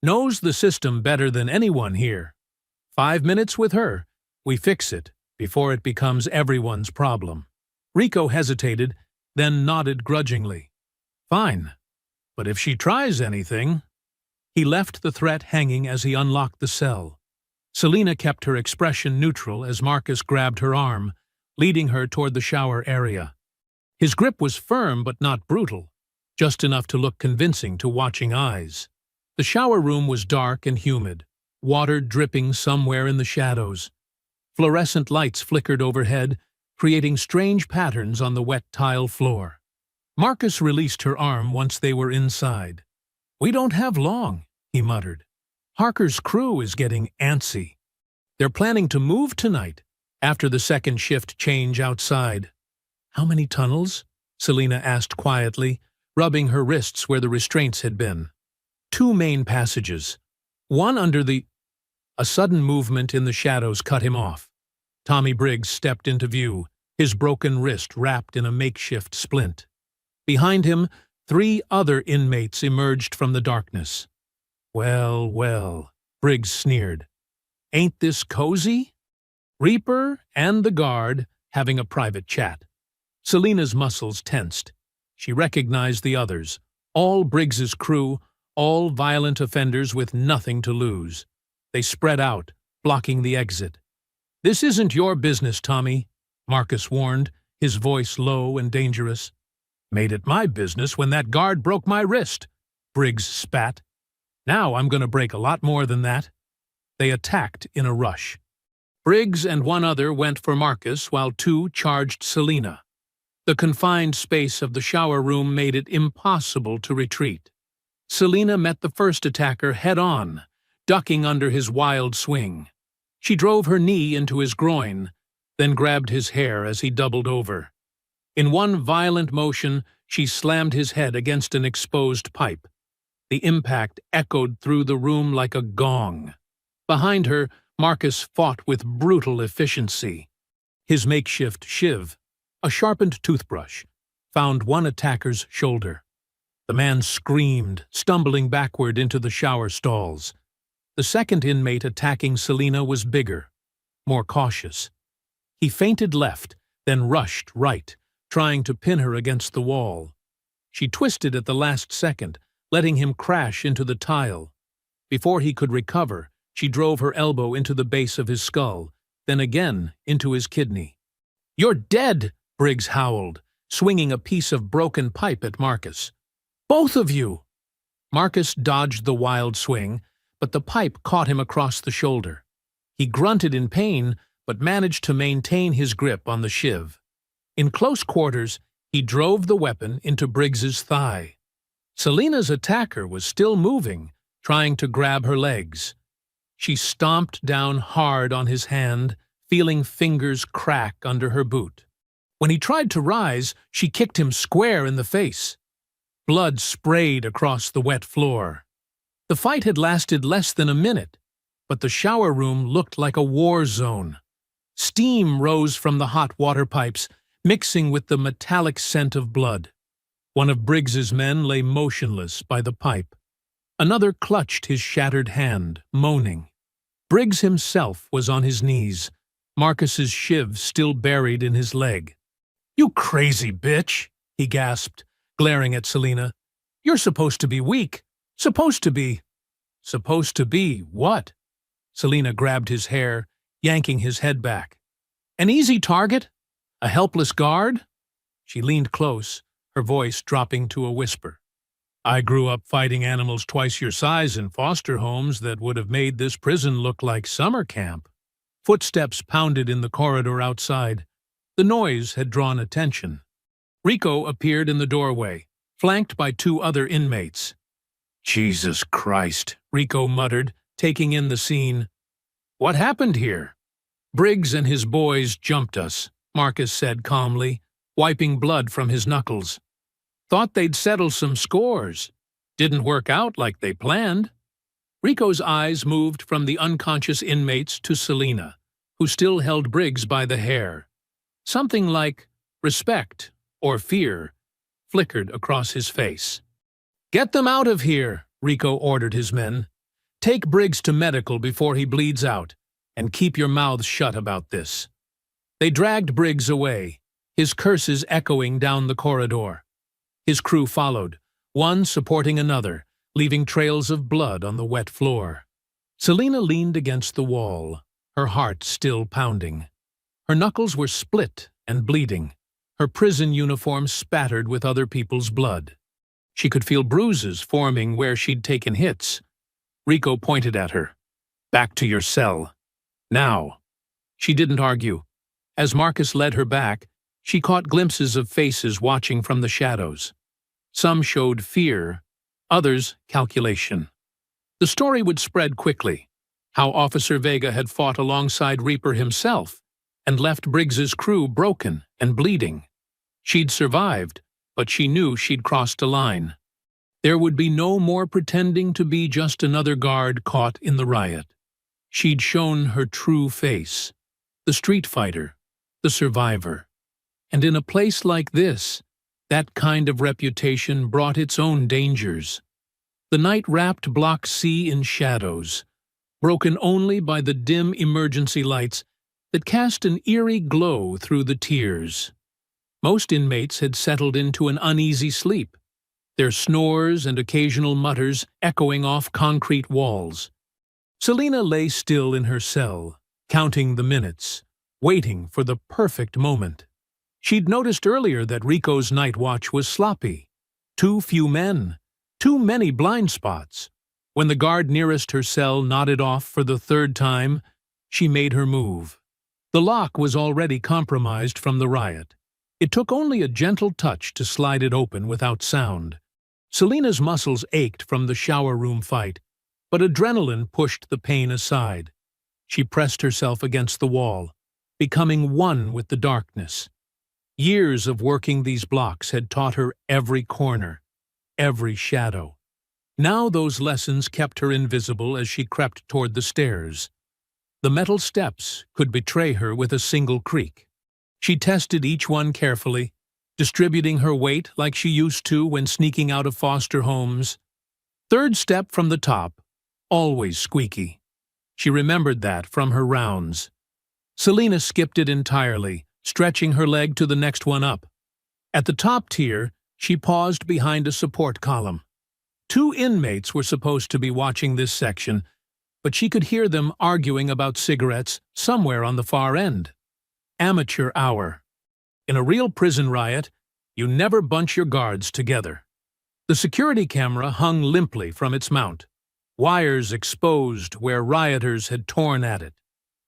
"Knows the system better than anyone here. 5 minutes with her, we fix it before it becomes everyone's problem." Rico hesitated, then nodded grudgingly. "Fine, but if she tries anything—" He left the threat hanging as he unlocked the cell. Selina kept her expression neutral as Marcus grabbed her arm, leading her toward the shower area. His grip was firm but not brutal, just enough to look convincing to watching eyes. The shower room was dark and humid, water dripping somewhere in the shadows. Fluorescent lights flickered overhead, creating strange patterns on the wet tile floor. Marcus released her arm once they were inside. "We don't have long," he muttered. "Harker's crew is getting antsy. They're planning to move tonight, after the second shift change outside." "How many tunnels?" Selina asked quietly, rubbing her wrists where the restraints had been. "2 main passages. One under the—" A sudden movement in the shadows cut him off. Tommy Briggs stepped into view, his broken wrist wrapped in a makeshift splint. Behind him, 3 other inmates emerged from the darkness. "Well, well," Briggs sneered. "Ain't this cozy?" Reaper and the guard having a private chat. Selina's muscles tensed. She recognized the others, all Briggs's crew, all violent offenders with nothing to lose. They spread out, blocking the exit. "This isn't your business, Tommy," Marcus warned, his voice low and dangerous. "Made it my business when that guard broke my wrist," Briggs spat. "Now I'm going to break a lot more than that." They attacked in a rush. Briggs and 1 other went for Marcus while 2 charged Selina. The confined space of the shower room made it impossible to retreat. Selina met the first attacker head-on, ducking under his wild swing. She drove her knee into his groin, then grabbed his hair as he doubled over. In one violent motion, she slammed his head against an exposed pipe. The impact echoed through the room like a gong. Behind her, Marcus fought with brutal efficiency. His makeshift shiv, a sharpened toothbrush, found one attacker's shoulder. The man screamed, stumbling backward into the shower stalls. The second inmate attacking Selina was bigger, more cautious. He feinted left, then rushed right, trying to pin her against the wall. She twisted at the last second, letting him crash into the tile. Before he could recover, she drove her elbow into the base of his skull, then again into his kidney. "You're dead!" Briggs howled, swinging a piece of broken pipe at Marcus. "Both of you!" Marcus dodged the wild swing, but the pipe caught him across the shoulder. He grunted in pain, but managed to maintain his grip on the shiv. In close quarters, he drove the weapon into Briggs's thigh. Selina's attacker was still moving, trying to grab her legs. She stomped down hard on his hand, feeling fingers crack under her boot. When he tried to rise, she kicked him square in the face. Blood sprayed across the wet floor. The fight had lasted less than a minute, but the shower room looked like a war zone. Steam rose from the hot water pipes, mixing with the metallic scent of blood. One of Briggs's men lay motionless by the pipe. Another clutched his shattered hand, moaning. Briggs himself was on his knees, Marcus's shiv still buried in his leg. "You crazy bitch," he gasped, glaring at Selina. "You're supposed to be weak. Supposed to be." "Supposed to be what?" Selina grabbed his hair, yanking his head back. "An easy target? A helpless guard?" She leaned close, her voice dropping to a whisper. "I grew up fighting animals twice your size in foster homes that would have made this prison look like summer camp." Footsteps pounded in the corridor outside. The noise had drawn attention. Rico appeared in the doorway, flanked by two other inmates. "Jesus Christ," Rico muttered, taking in the scene. "What happened here?" "Briggs and his boys jumped us," Marcus said calmly, wiping blood from his knuckles. "Thought they'd settle some scores. Didn't work out like they planned." Rico's eyes moved from the unconscious inmates to Selina, who still held Briggs by the hair. Something like respect or fear flickered across his face. "Get them out of here," Rico ordered his men. "Take Briggs to medical before he bleeds out, and keep your mouths shut about this." They dragged Briggs away, his curses echoing down the corridor. His crew followed, one supporting another, leaving trails of blood on the wet floor. Selina leaned against the wall, her heart still pounding. Her knuckles were split and bleeding, her prison uniform spattered with other people's blood. She could feel bruises forming where she'd taken hits. Rico pointed at her. "Back to your cell. Now." She didn't argue. As Marcus led her back, she caught glimpses of faces watching from the shadows. Some showed fear, others calculation. The story would spread quickly. How Officer Vega had fought alongside Reaper himself and left Briggs's crew broken and bleeding. She'd survived, but she knew she'd crossed a line. There would be no more pretending to be just another guard caught in the riot. She'd shown her true face, the street fighter, the survivor. And in a place like this, that kind of reputation brought its own dangers. The night wrapped Block C in shadows, broken only by the dim emergency lights that cast an eerie glow through the tiers. Most inmates had settled into an uneasy sleep, their snores and occasional mutters echoing off concrete walls. Selina lay still in her cell, counting the minutes, waiting for the perfect moment. She'd noticed earlier that Rico's night watch was sloppy. Too few men, too many blind spots. When the guard nearest her cell nodded off for the third time, she made her move. The lock was already compromised from the riot. It took only a gentle touch to slide it open without sound. Selina's muscles ached from the shower room fight, but adrenaline pushed the pain aside. She pressed herself against the wall, becoming one with the darkness. Years of working these blocks had taught her every corner, every shadow. Now those lessons kept her invisible as she crept toward the stairs. The metal steps could betray her with a single creak. She tested each one carefully, distributing her weight like she used to when sneaking out of foster homes. Third step from the top, always squeaky. She remembered that from her rounds. Selina skipped it entirely, stretching her leg to the next one up. At the top tier, she paused behind a support column. 2 inmates were supposed to be watching this section, but she could hear them arguing about cigarettes somewhere on the far end. Amateur hour. In a real prison riot, you never bunch your guards together. The security camera hung limply from its mount, wires exposed where rioters had torn at it.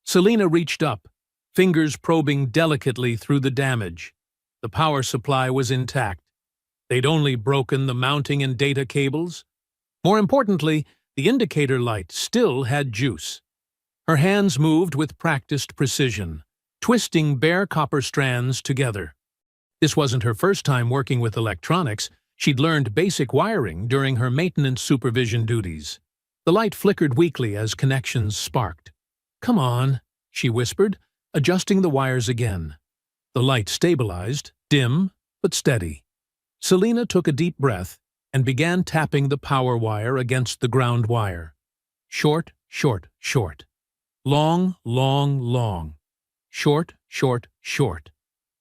Selina reached up, fingers probing delicately through the damage. The power supply was intact. They'd only broken the mounting and data cables. More importantly, the indicator light still had juice. Her hands moved with practiced precision, twisting bare copper strands together. This wasn't her first time working with electronics. She'd learned basic wiring during her maintenance supervision duties. The light flickered weakly as connections sparked. "Come on," she whispered, adjusting the wires again. The light stabilized, dim but steady. Selina took a deep breath and began tapping the power wire against the ground wire. Short, short, short. Long, long, long. Short, short, short.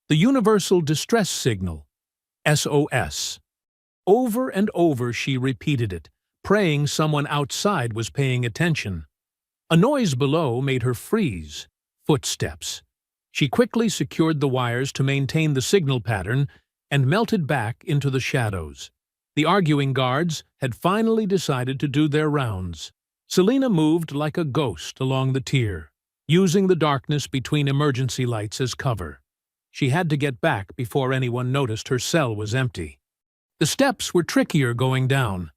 The universal distress signal, SOS. Over and over she repeated it, praying someone outside was paying attention. A noise below made her freeze. Footsteps. She quickly secured the wires to maintain the signal pattern and melted back into the shadows. The arguing guards had finally decided to do their rounds. Selina moved like a ghost along the tier, using the darkness between emergency lights as cover. She had to get back before anyone noticed her cell was empty. The steps were trickier going down.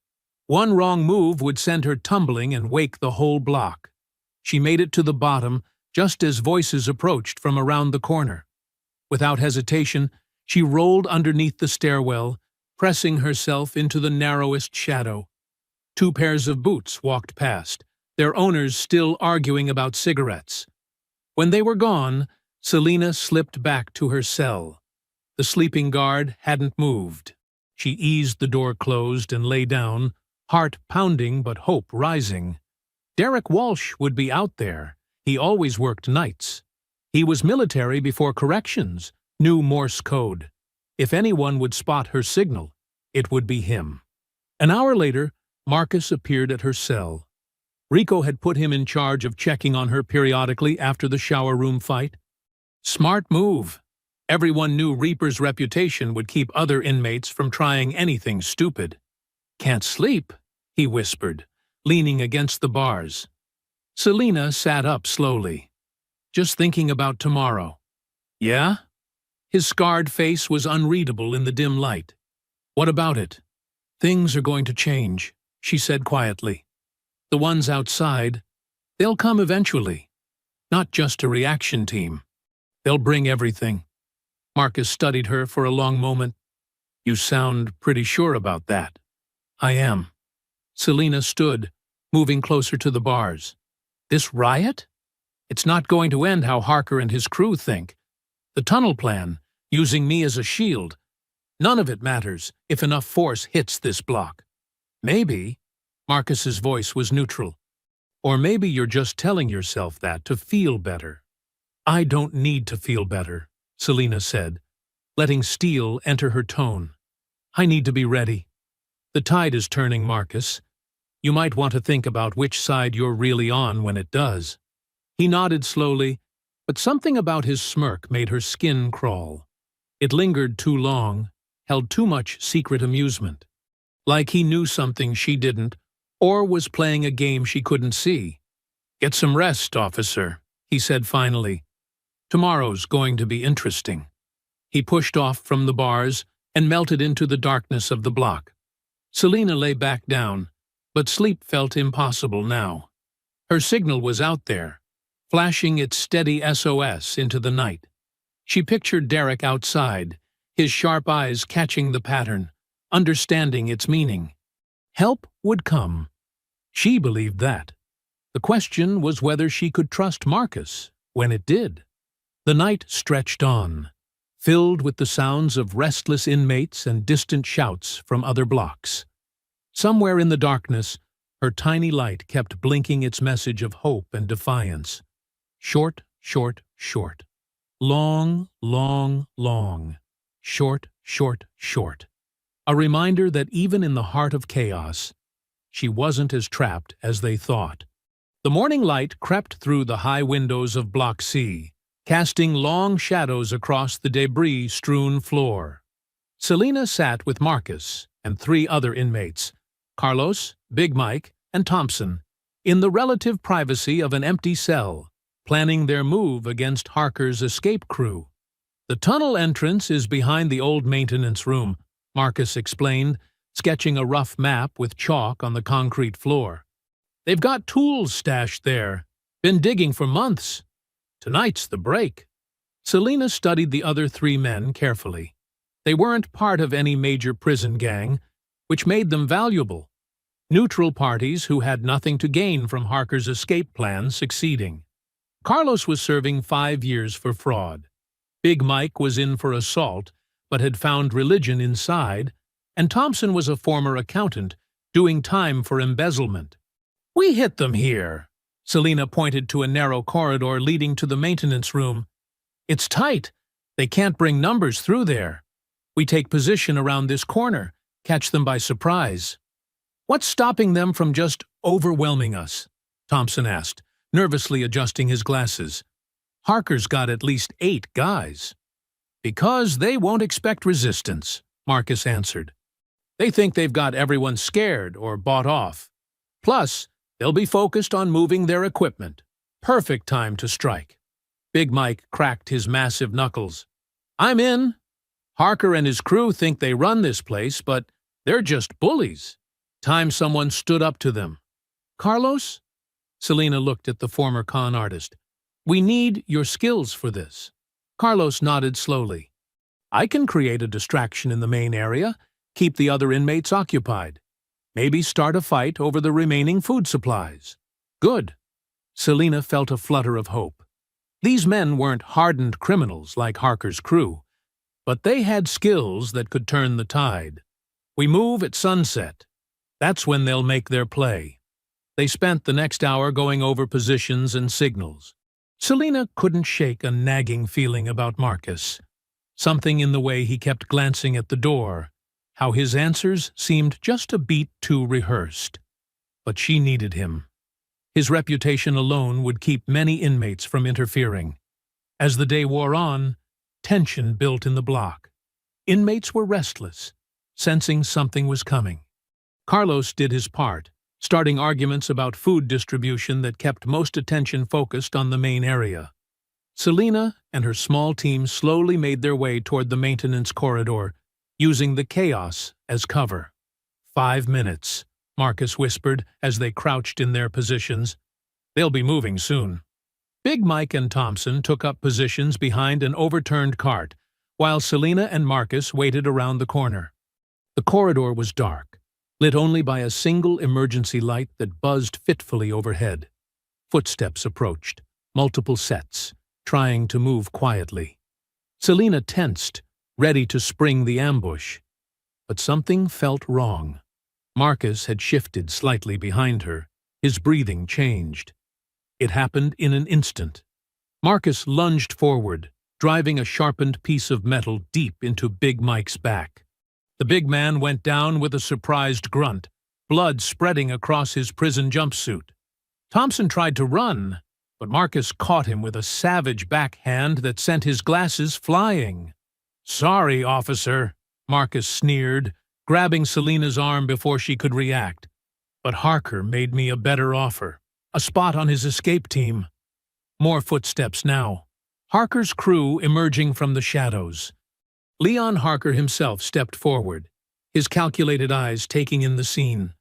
One wrong move would send her tumbling and wake the whole block. She made it to the bottom just as voices approached from around the corner. Without hesitation, she rolled underneath the stairwell, pressing herself into the narrowest shadow. 2 pairs of boots walked past, their owners still arguing about cigarettes. When they were gone, Selina slipped back to her cell. The sleeping guard hadn't moved. She eased the door closed and lay down, heart pounding but hope rising. Derek Walsh would be out there. He always worked nights. He was military before corrections, knew Morse code. If anyone would spot her signal, it would be him. An hour later, Marcus appeared at her cell. Rico had put him in charge of checking on her periodically after the shower room fight. Smart move. Everyone knew Reaper's reputation would keep other inmates from trying anything stupid. "Can't sleep," he whispered, leaning against the bars. Selina sat up slowly. "Just thinking about tomorrow." "Yeah?" His scarred face was unreadable in the dim light. "What about it?" "Things are going to change," she said quietly. "The ones outside, they'll come eventually. Not just a reaction team. They'll bring everything." Marcus studied her for a long moment. "You sound pretty sure about that." "I am." Selina stood, moving closer to the bars. "This riot? It's not going to end how Harker and his crew think. The tunnel plan, using me as a shield. None of it matters if enough force hits this block. Maybe," Marcus's voice was neutral, "or maybe you're just telling yourself that to feel better." "I don't need to feel better," Selina said, letting steel enter her tone. "I need to be ready. The tide is turning, Marcus. You might want to think about which side you're really on when it does." He nodded slowly, but something about his smirk made her skin crawl. It lingered too long, held too much secret amusement. Like he knew something she didn't, or was playing a game she couldn't see. "Get some rest, officer," he said finally. "Tomorrow's going to be interesting." He pushed off from the bars and melted into the darkness of the block. Selina lay back down, but sleep felt impossible now. Her signal was out there, flashing its steady SOS into the night. She pictured Derek outside, his sharp eyes catching the pattern, understanding its meaning. Help would come. She believed that. The question was whether she could trust Marcus when it did. The night stretched on, filled with the sounds of restless inmates and distant shouts from other blocks. Somewhere in the darkness, her tiny light kept blinking its message of hope and defiance. Short, short, short. Long, long, long. Short, short, short. A reminder that even in the heart of chaos, she wasn't as trapped as they thought. The morning light crept through the high windows of Block C, casting long shadows across the debris-strewn floor. Selina sat with Marcus and 3 other inmates, Carlos, Big Mike, and Thompson, in the relative privacy of an empty cell, planning their move against Harker's escape crew. "The tunnel entrance is behind the old maintenance room," Marcus explained, sketching a rough map with chalk on the concrete floor. "They've got tools stashed there. Been digging for months. Tonight's the break." Selina studied the other 3 men carefully. They weren't part of any major prison gang, which made them valuable. Neutral parties who had nothing to gain from Harker's escape plan succeeding. Carlos was serving 5 years for fraud. Big Mike was in for assault, but had found religion inside, and Thompson was a former accountant, doing time for embezzlement. "We hit them here." Selina pointed to a narrow corridor leading to the maintenance room. "It's tight. They can't bring numbers through there. We take position around this corner, catch them by surprise." "What's stopping them from just overwhelming us?" Thompson asked, nervously adjusting his glasses. "Harker's got at least 8 guys." "Because they won't expect resistance," Marcus answered. "They think they've got everyone scared or bought off. Plus, they'll be focused on moving their equipment. Perfect time to strike." Big Mike cracked his massive knuckles. I'm in. Harker and his crew think they run this place, but they're just bullies. Time someone stood up to them. Carlos? Selena looked at the former con artist. We need your skills for this. Carlos nodded slowly. I can create a distraction in the main area, keep the other inmates occupied. Maybe start a fight over the remaining food supplies. Good. Selena felt a flutter of hope. These men weren't hardened criminals like Harker's crew, but they had skills that could turn the tide. We move at sunset. That's when they'll make their play. They spent the next hour going over positions and signals. Selena couldn't shake a nagging feeling about Marcus. Something in the way he kept glancing at the door, how his answers seemed just a beat too rehearsed. But she needed him. His reputation alone would keep many inmates from interfering. As the day wore on, tension built in the block. Inmates were restless, sensing something was coming. Carlos did his part, starting arguments about food distribution that kept most attention focused on the main area. Selena and her small team slowly made their way toward the maintenance corridor, using the chaos as cover. 5 minutes, Marcus whispered as they crouched in their positions. They'll be moving soon. Big Mike and Thompson took up positions behind an overturned cart, while Selena and Marcus waited around the corner. The corridor was dark, lit only by a single emergency light that buzzed fitfully overhead. Footsteps approached, multiple sets, trying to move quietly. Selena tensed, ready to spring the ambush. But something felt wrong. Marcus had shifted slightly behind her. His breathing changed. It happened in an instant. Marcus lunged forward, driving a sharpened piece of metal deep into Big Mike's back. The big man went down with a surprised grunt, blood spreading across his prison jumpsuit. Thompson tried to run, but Marcus caught him with a savage backhand that sent his glasses flying. "Sorry, officer," Marcus sneered, grabbing Selena's arm before she could react. "But Harker made me a better offer. A spot on his escape team." More footsteps now. Harker's crew emerging from the shadows. Leon Harker himself stepped forward, his calculated eyes taking in the scene.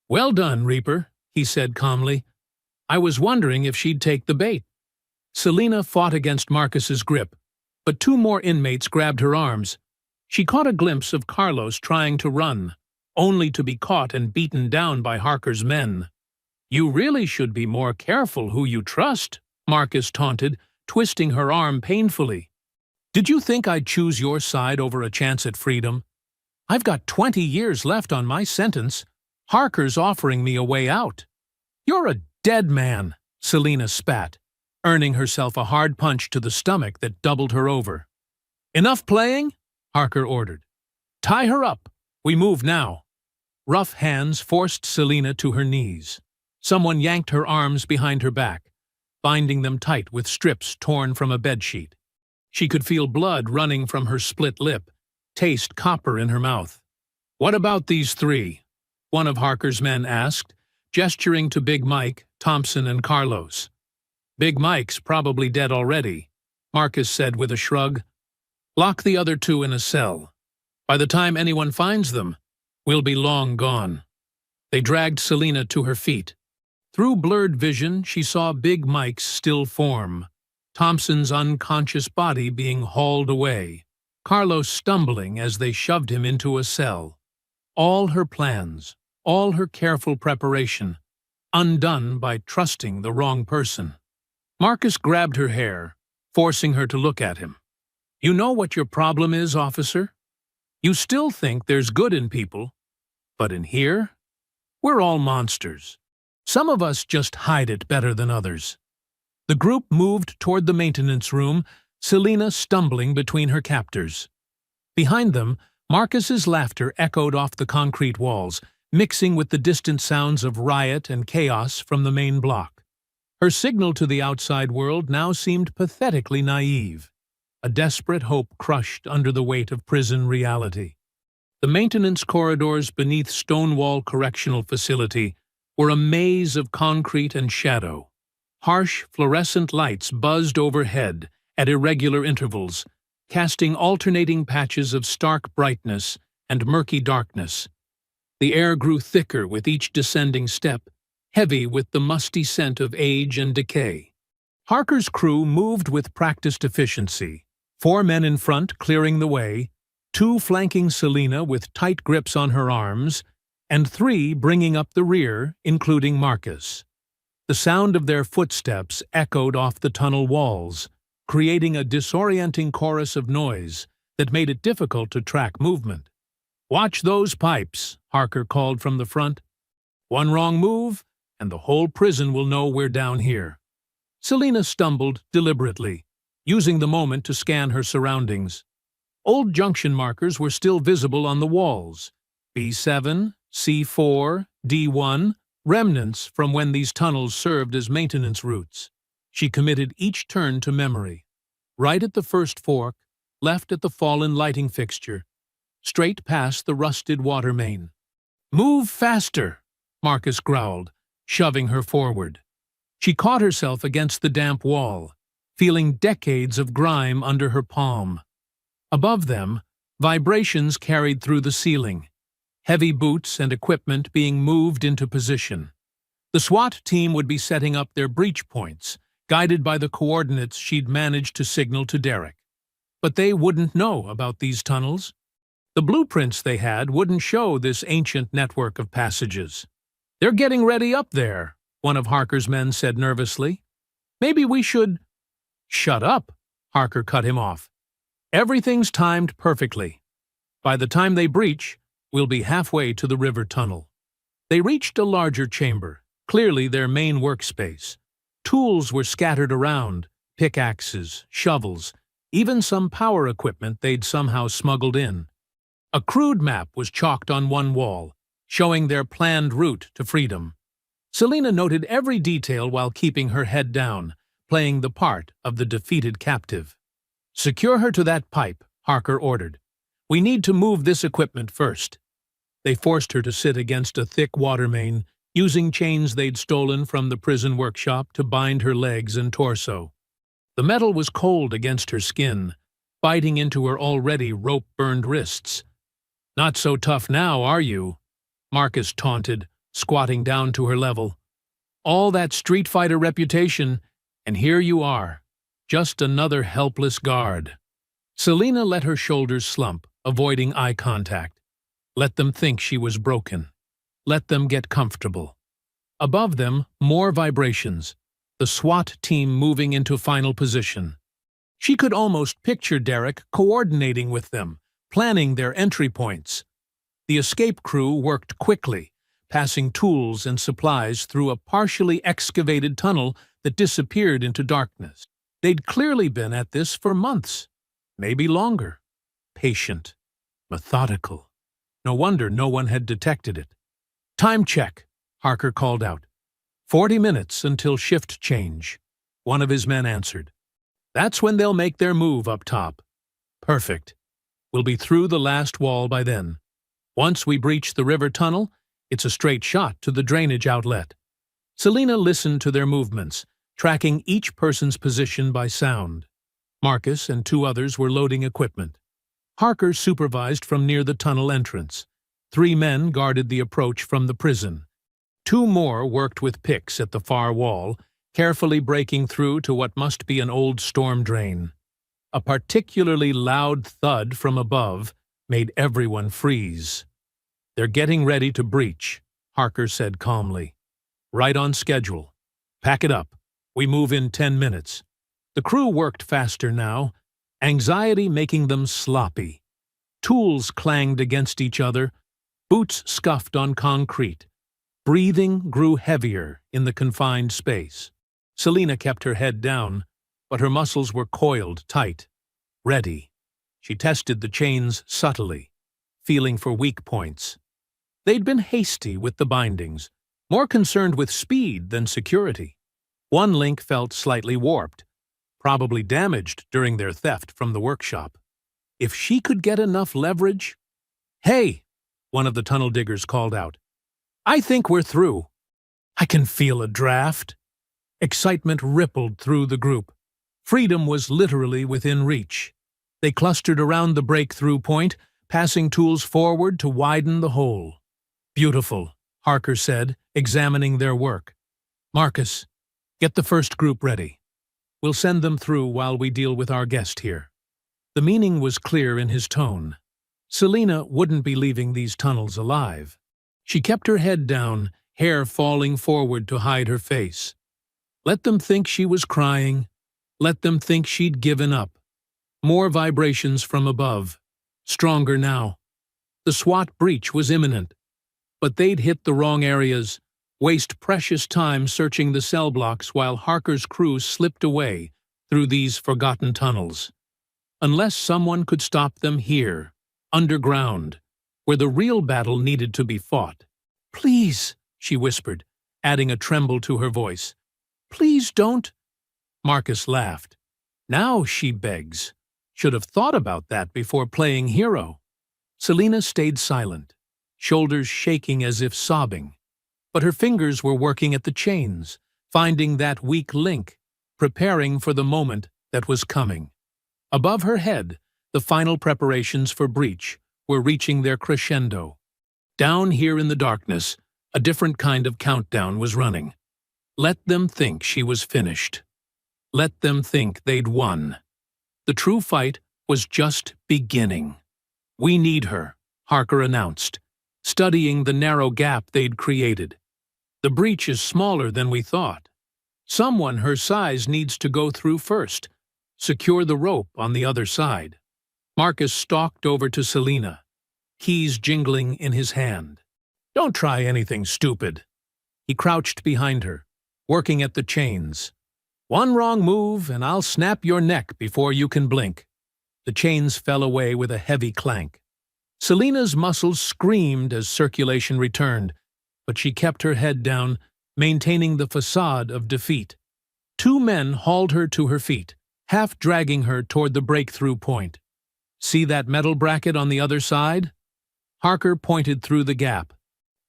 "Well done, Reaper," he said calmly. "I was wondering if she'd take the bait." Selena fought against Marcus's grip, but 2 more inmates grabbed her arms. She caught a glimpse of Carlos trying to run, only to be caught and beaten down by Harker's men. "You really should be more careful who you trust," Marcus taunted, twisting her arm painfully. "Did you think I'd choose your side over a chance at freedom? I've got 20 years left on my sentence. Harker's offering me a way out." "You're a dead man," Selena spat, earning herself a hard punch to the stomach that doubled her over. "Enough playing?" Harker ordered. "Tie her up. We move now." Rough hands forced Selena to her knees. Someone yanked her arms behind her back, binding them tight with strips torn from a bedsheet. She could feel blood running from her split lip, taste copper in her mouth. "What about these 3?" one of Harker's men asked, gesturing to Big Mike, Thompson, and Carlos. "Big Mike's probably dead already," Marcus said with a shrug. "Lock the other 2 in a cell. By the time anyone finds them, we'll be long gone." They dragged Selena to her feet. Through blurred vision, she saw Big Mike's still form, Thompson's unconscious body being hauled away, Carlos stumbling as they shoved him into a cell. All her plans, all her careful preparation, undone by trusting the wrong person. Marcus grabbed her hair, forcing her to look at him. "You know what your problem is, officer? You still think there's good in people, but in here, we're all monsters. Some of us just hide it better than others." The group moved toward the maintenance room, Selena stumbling between her captors. Behind them, Marcus's laughter echoed off the concrete walls, mixing with the distant sounds of riot and chaos from the main block. Her signal to the outside world now seemed pathetically naive, a desperate hope crushed under the weight of prison reality. The maintenance corridors beneath Stonewall Correctional Facility were a maze of concrete and shadow. Harsh, fluorescent lights buzzed overhead at irregular intervals, casting alternating patches of stark brightness and murky darkness. The air grew thicker with each descending step, heavy with the musty scent of age and decay. Harker's crew moved with practiced efficiency, 4 men in front clearing the way, 2 flanking Selina with tight grips on her arms, and 3 bringing up the rear, including Marcus. The sound of their footsteps echoed off the tunnel walls, creating a disorienting chorus of noise that made it difficult to track movement. "Watch those pipes," Harker called from the front. "One wrong move, and the whole prison will know we're down here." Selina stumbled deliberately, using the moment to scan her surroundings. Old junction markers were still visible on the walls. B7, C4, D1, remnants from when these tunnels served as maintenance routes. She committed each turn to memory. Right at the first fork, left at the fallen lighting fixture, straight past the rusted water main. "Move faster," Marcus growled, shoving her forward. She caught herself against the damp wall, feeling decades of grime under her palm. Above them, vibrations carried through the ceiling, heavy boots and equipment being moved into position. The SWAT team would be setting up their breach points, guided by the coordinates she'd managed to signal to Derek. But they wouldn't know about these tunnels. The blueprints they had wouldn't show this ancient network of passages. "They're getting ready up there," one of Harker's men said nervously. "Maybe we should—" "Shut up," Harker cut him off. "Everything's timed perfectly. By the time they breach, we'll be halfway to the river tunnel." They reached a larger chamber, clearly their main workspace. Tools were scattered around, pickaxes, shovels, even some power equipment they'd somehow smuggled in. A crude map was chalked on one wall, showing their planned route to freedom. Selina noted every detail while keeping her head down, playing the part of the defeated captive. "Secure her to that pipe," Harker ordered. "We need to move this equipment first." They forced her to sit against a thick water main, using chains they'd stolen from the prison workshop to bind her legs and torso. The metal was cold against her skin, biting into her already rope-burned wrists. "Not so tough now, are you?" Marcus taunted, squatting down to her level. "All that street fighter reputation, and here you are, just another helpless guard." Selina let her shoulders slump, avoiding eye contact. Let them think she was broken. Let them get comfortable. Above them, more vibrations, the SWAT team moving into final position. She could almost picture Derek coordinating with them, planning their entry points. The escape crew worked quickly, passing tools and supplies through a partially excavated tunnel that disappeared into darkness. They'd clearly been at this for months, maybe longer. Patient, methodical. No wonder no one had detected it. "Time check," Harker called out. 40 minutes until shift change," one of his men answered. "That's when they'll make their move up top." "Perfect. We'll be through the last wall by then. Once we breach the river tunnel, it's a straight shot to the drainage outlet." Selina listened to their movements, tracking each person's position by sound. Marcus and 2 others were loading equipment. Harker supervised from near the tunnel entrance. 3 men guarded the approach from the prison. 2 more worked with picks at the far wall, carefully breaking through to what must be an old storm drain. A particularly loud thud from above made everyone freeze. "They're getting ready to breach," Harker said calmly. "Right on schedule. Pack it up. We move in 10 minutes." The crew worked faster now, anxiety making them sloppy. Tools clanged against each other, boots scuffed on concrete. Breathing grew heavier in the confined space. Selina kept her head down, but her muscles were coiled tight. Ready. She tested the chains subtly, feeling for weak points. They'd been hasty with the bindings, more concerned with speed than security. One link felt slightly warped, probably damaged during their theft from the workshop. If she could get enough leverage— "Hey!" one of the tunnel diggers called out. "I think we're through." "I can feel a draft." Excitement rippled through the group. Freedom was literally within reach. They clustered around the breakthrough point, passing tools forward to widen the hole. "Beautiful," Harker said, examining their work. "Marcus, get the first group ready. We'll send them through while we deal with our guest here." The meaning was clear in his tone. Selina wouldn't be leaving these tunnels alive. She kept her head down, hair falling forward to hide her face. Let them think she was crying. Let them think she'd given up. More vibrations from above. Stronger now. The SWAT breach was imminent. But they'd hit the wrong areas, waste precious time searching the cell blocks while Harker's crew slipped away through these forgotten tunnels. Unless someone could stop them here, underground, where the real battle needed to be fought. "Please," she whispered, adding a tremble to her voice. "Please don't." Marcus laughed. "Now she begs. Should have thought about that before playing hero." Selina stayed silent, shoulders shaking as if sobbing. But her fingers were working at the chains, finding that weak link, preparing for the moment that was coming. Above her head, the final preparations for breach were reaching their crescendo. Down here in the darkness, a different kind of countdown was running. Let them think she was finished. Let them think they'd won. The true fight was just beginning. "We need her," Harker announced, studying the narrow gap they'd created. "The breach is smaller than we thought. Someone her size needs to go through first. Secure the rope on the other side." Marcus stalked over to Selina, keys jingling in his hand. "Don't try anything stupid." He crouched behind her, working at the chains. "One wrong move and I'll snap your neck before you can blink." The chains fell away with a heavy clank. Selina's muscles screamed as circulation returned, but she kept her head down, maintaining the facade of defeat. Two men hauled her to her feet, half dragging her toward the breakthrough point. "See that metal bracket on the other side?" Harker pointed through the gap.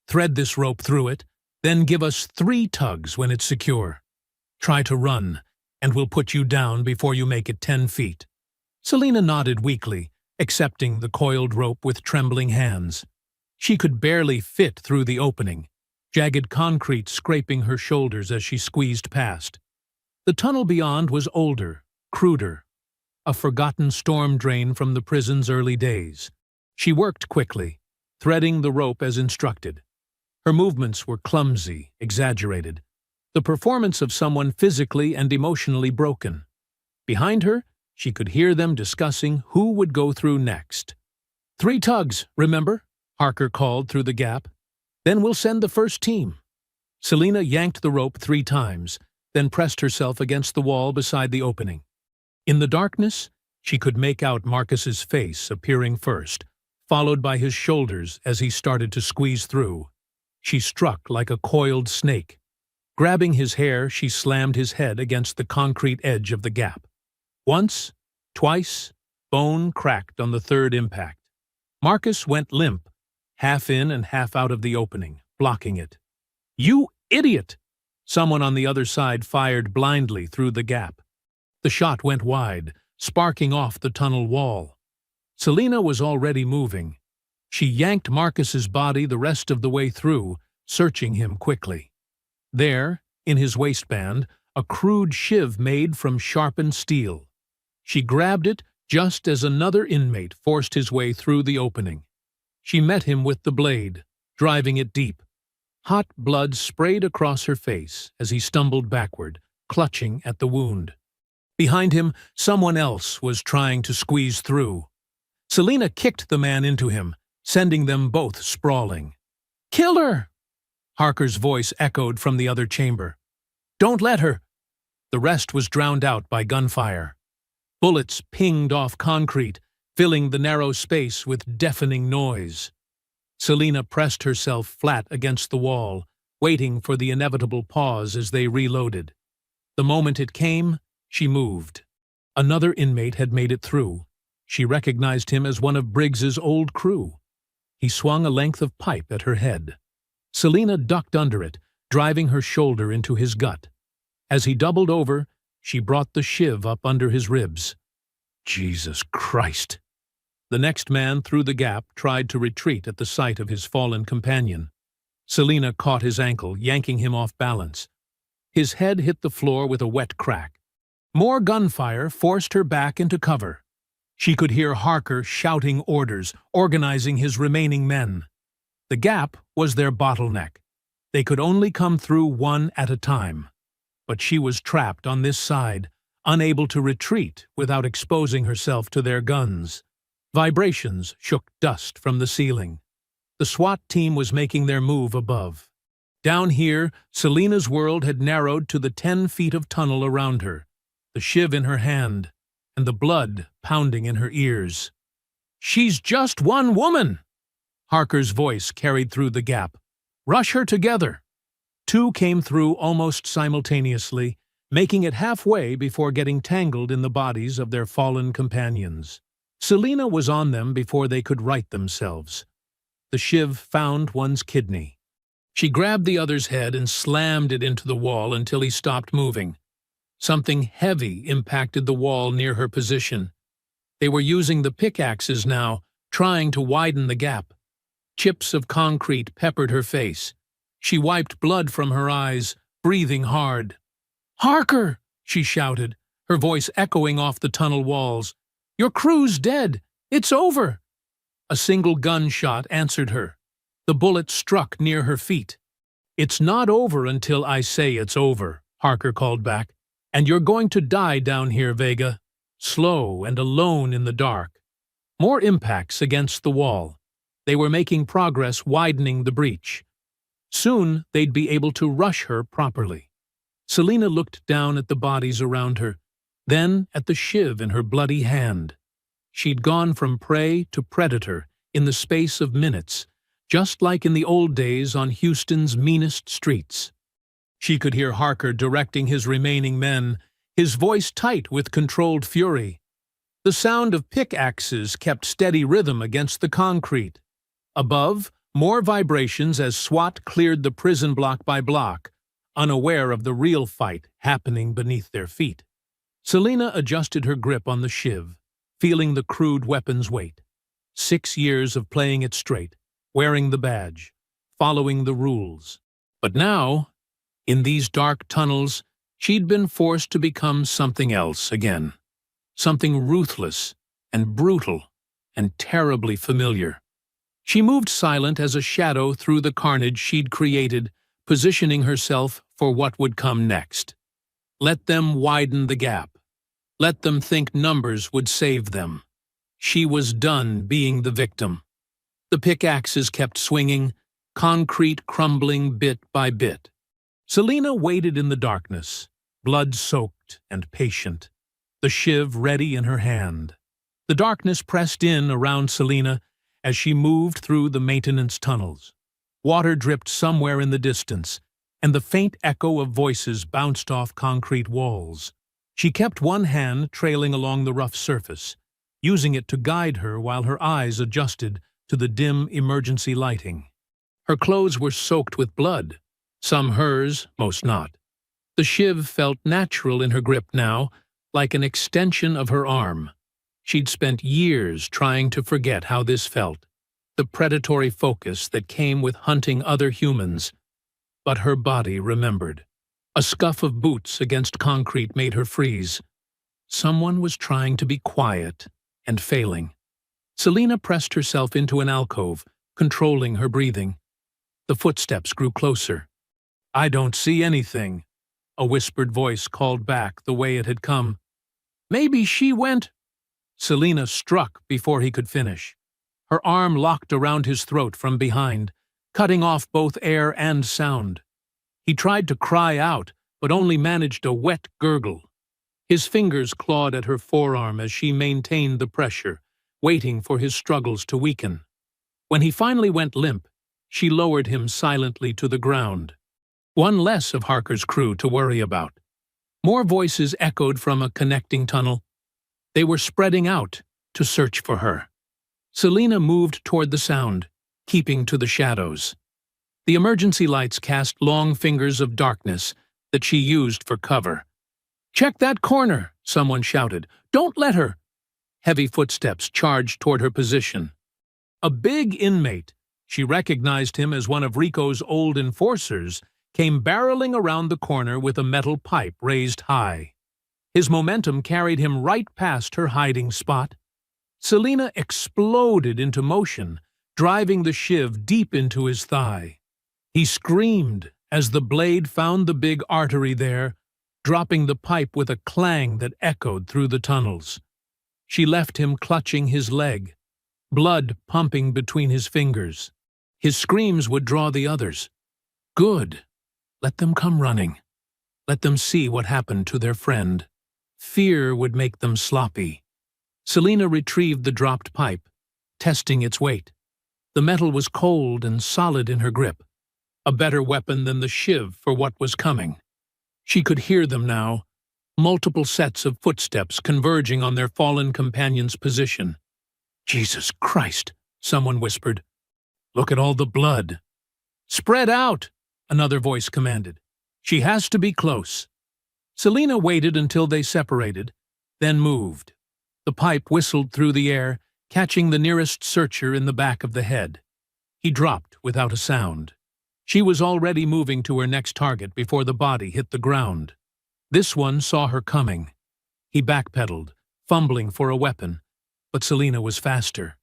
"Thread this rope through it, then give us 3 tugs when it's secure. Try to run, and we'll put you down before you make it 10 feet. Selina nodded weakly, accepting the coiled rope with trembling hands. She could barely fit through the opening, jagged concrete scraping her shoulders as she squeezed past. The tunnel beyond was older, cruder, a forgotten storm drain from the prison's early days. She worked quickly, threading the rope as instructed. Her movements were clumsy, exaggerated, the performance of someone physically and emotionally broken. Behind her, she could hear them discussing who would go through next. 3 tugs, remember? Harker called through the gap. Then we'll send the first team. Selina yanked the rope 3 times, then pressed herself against the wall beside the opening. In the darkness, she could make out Marcus's face appearing first, followed by his shoulders as he started to squeeze through. She struck like a coiled snake. Grabbing his hair, she slammed his head against the concrete edge of the gap. Once, twice, bone cracked on the 3rd impact. Marcus went limp, half in and half out of the opening, blocking it. "You idiot!" Someone on the other side fired blindly through the gap. The shot went wide, sparking off the tunnel wall. Selina was already moving. She yanked Marcus's body the rest of the way through, searching him quickly. There, in his waistband, a crude shiv made from sharpened steel. She grabbed it just as another inmate forced his way through the opening. She met him with the blade, driving it deep. Hot blood sprayed across her face as he stumbled backward, clutching at the wound. Behind him, someone else was trying to squeeze through. Selina kicked the man into him, sending them both sprawling. "Kill her!" Harker's voice echoed from the other chamber. "Don't let her!" The rest was drowned out by gunfire. Bullets pinged off concrete, filling the narrow space with deafening noise. Selina pressed herself flat against the wall, waiting for the inevitable pause as they reloaded. The moment it came, she moved. Another inmate had made it through. She recognized him as one of Briggs's old crew. He swung a length of pipe at her head. Selina ducked under it, driving her shoulder into his gut. As he doubled over, she brought the shiv up under his ribs. Jesus Christ! The next man through the gap tried to retreat at the sight of his fallen companion. Selina caught his ankle, yanking him off balance. His head hit the floor with a wet crack. More gunfire forced her back into cover. She could hear Harker shouting orders, organizing his remaining men. The gap was their bottleneck. They could only come through one at a time. But she was trapped on this side, unable to retreat without exposing herself to their guns. Vibrations shook dust from the ceiling. The SWAT team was making their move above. Down here, Selina's world had narrowed to the 10 feet of tunnel around her, the shiv in her hand, and the blood pounding in her ears. "She's just one woman!" Harker's voice carried through the gap. "Rush her together!" Two came through almost simultaneously, making it halfway before getting tangled in the bodies of their fallen companions. Selina was on them before they could right themselves. The shiv found one's kidney. She grabbed the other's head and slammed it into the wall until he stopped moving. Something heavy impacted the wall near her position. They were using the pickaxes now, trying to widen the gap. Chips of concrete peppered her face. She wiped blood from her eyes, breathing hard. "Harker!" she shouted, her voice echoing off the tunnel walls. "Your crew's dead! It's over!" A single gunshot answered her. The bullet struck near her feet. "It's not over until I say it's over," Harker called back. "And you're going to die down here, Vega. Slow and alone in the dark." More impacts against the wall. They were making progress, widening the breach. Soon they'd be able to rush her properly. Selina looked down at the bodies around her, then at the shiv in her bloody hand. She'd gone from prey to predator in the space of minutes, just like in the old days on Houston's meanest streets. She could hear Harker directing his remaining men, his voice tight with controlled fury. The sound of pickaxes kept steady rhythm against the concrete. Above, more vibrations as SWAT cleared the prison block by block, unaware of the real fight happening beneath their feet. Selina adjusted her grip on the shiv, feeling the crude weapon's weight. 6 years of playing it straight, wearing the badge, following the rules. But now, in these dark tunnels, she'd been forced to become something else again. Something ruthless and brutal and terribly familiar. She moved silent as a shadow through the carnage she'd created, positioning herself for what would come next. Let them widen the gap. Let them think numbers would save them. She was done being the victim. The pickaxes kept swinging, concrete crumbling bit by bit. Selina waited in the darkness, blood-soaked and patient, the shiv ready in her hand. The darkness pressed in around Selina as she moved through the maintenance tunnels. Water dripped somewhere in the distance, and the faint echo of voices bounced off concrete walls. She kept one hand trailing along the rough surface, using it to guide her while her eyes adjusted to the dim emergency lighting. Her clothes were soaked with blood, some hers, most not. The shiv felt natural in her grip now, like an extension of her arm. She'd spent years trying to forget how this felt, the predatory focus that came with hunting other humans. But her body remembered. A scuff of boots against concrete made her freeze. Someone was trying to be quiet and failing. Selina pressed herself into an alcove, controlling her breathing. The footsteps grew closer. "I don't see anything," a whispered voice called back the way it had come. "Maybe she went—" Selina struck before he could finish. Her arm locked around his throat from behind, cutting off both air and sound. He tried to cry out, but only managed a wet gurgle. His fingers clawed at her forearm as she maintained the pressure, waiting for his struggles to weaken. When he finally went limp, she lowered him silently to the ground. One less of Harker's crew to worry about. More voices echoed from a connecting tunnel. They were spreading out to search for her. Selina moved toward the sound, keeping to the shadows. The emergency lights cast long fingers of darkness that she used for cover. "Check that corner," someone shouted. "Don't let her!" Heavy footsteps charged toward her position. A big inmate, she recognized him as one of Rico's old enforcers, came barreling around the corner with a metal pipe raised high. His momentum carried him right past her hiding spot. Selina exploded into motion, driving the shiv deep into his thigh. He screamed as the blade found the big artery there, dropping the pipe with a clang that echoed through the tunnels. She left him clutching his leg, blood pumping between his fingers. His screams would draw the others. Good. Let them come running. Let them see what happened to their friend. Fear would make them sloppy. Selina retrieved the dropped pipe, testing its weight. The metal was cold and solid in her grip, a better weapon than the shiv for what was coming. She could hear them now, multiple sets of footsteps converging on their fallen companion's position. "Jesus Christ," someone whispered. "Look at all the blood." "Spread out," another voice commanded. "She has to be close." Selina waited until they separated, then moved. The pipe whistled through the air, catching the nearest searcher in the back of the head. He dropped without a sound. She was already moving to her next target before the body hit the ground. This one saw her coming. He backpedaled, fumbling for a weapon, but Selina was faster.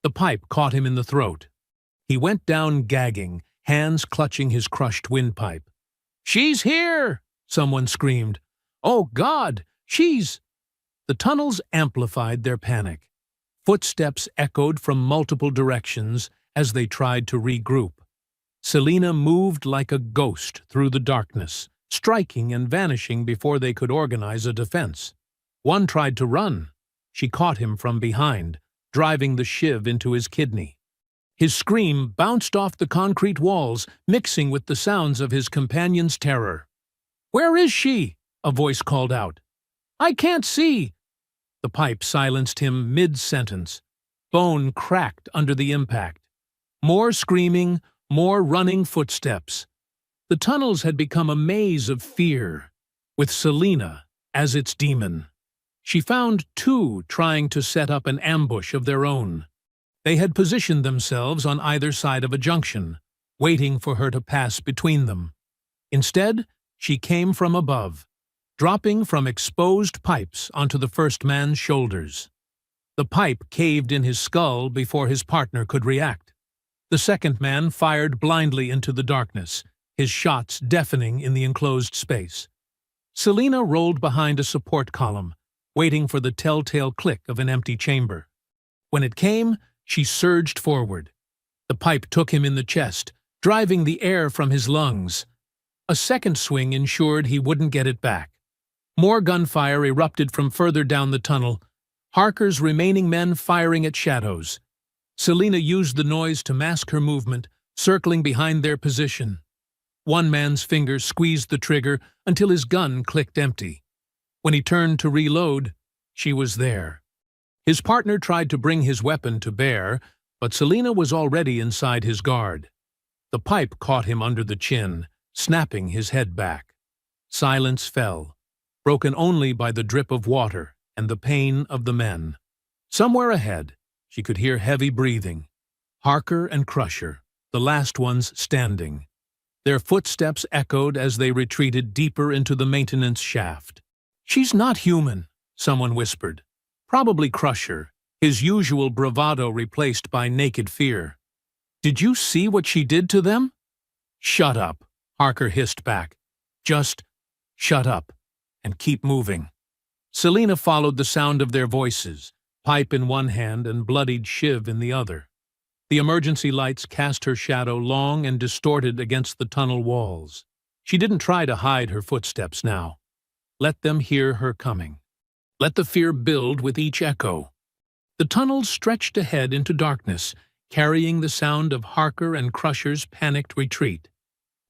The pipe caught him in the throat. He went down gagging, hands clutching his crushed windpipe. "She's here!" someone screamed. "Oh, God! She's—" The tunnels amplified their panic. Footsteps echoed from multiple directions as they tried to regroup. Selina moved like a ghost through the darkness, striking and vanishing before they could organize a defense. One tried to run. She caught him from behind, driving the shiv into his kidney. His scream bounced off the concrete walls, mixing with the sounds of his companion's terror. "Where is she?" a voice called out. "I can't see." The pipe silenced him mid-sentence. Bone cracked under the impact. More screaming, more running footsteps. The tunnels had become a maze of fear, with Selina as its demon. She found two trying to set up an ambush of their own. They had positioned themselves on either side of a junction, waiting for her to pass between them. Instead, she came from above, dropping from exposed pipes onto the first man's shoulders. The pipe caved in his skull before his partner could react. The second man fired blindly into the darkness, his shots deafening in the enclosed space. Selina rolled behind a support column, waiting for the telltale click of an empty chamber. When it came, she surged forward. The pipe took him in the chest, driving the air from his lungs. A second swing ensured he wouldn't get it back. More gunfire erupted from further down the tunnel, Harker's remaining men firing at shadows. Selina used the noise to mask her movement, circling behind their position. One man's fingers squeezed the trigger until his gun clicked empty. When he turned to reload, she was there. His partner tried to bring his weapon to bear, but Selina was already inside his guard. The pipe caught him under the chin, snapping his head back. Silence fell, broken only by the drip of water and the pain of the men. Somewhere ahead, she could hear heavy breathing. Harker and Crusher, the last ones standing. Their footsteps echoed as they retreated deeper into the maintenance shaft. "She's not human," someone whispered. Probably Crusher, his usual bravado replaced by naked fear. "Did you see what she did to them?" "Shut up," Harker hissed back. "Just shut up and keep moving." Selina followed the sound of their voices, pipe in one hand and bloodied shiv in the other. The emergency lights cast her shadow long and distorted against the tunnel walls. She didn't try to hide her footsteps now. Let them hear her coming. Let the fear build with each echo. The tunnels stretched ahead into darkness, carrying the sound of Harker and Crusher's panicked retreat.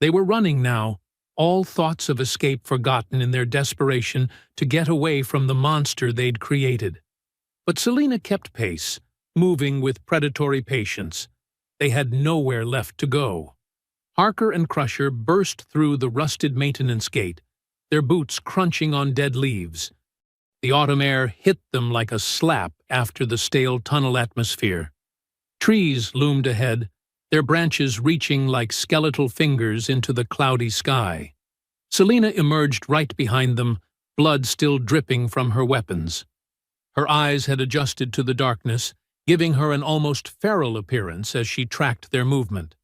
They were running now, all thoughts of escape forgotten in their desperation to get away from the monster they'd created. But Selina kept pace, moving with predatory patience. They had nowhere left to go. Harker and Crusher burst through the rusted maintenance gate, their boots crunching on dead leaves. The autumn air hit them like a slap after the stale tunnel atmosphere. Trees loomed ahead, their branches reaching like skeletal fingers into the cloudy sky. Selina emerged right behind them, blood still dripping from her weapons. Her eyes had adjusted to the darkness, giving her an almost feral appearance as she tracked their movement.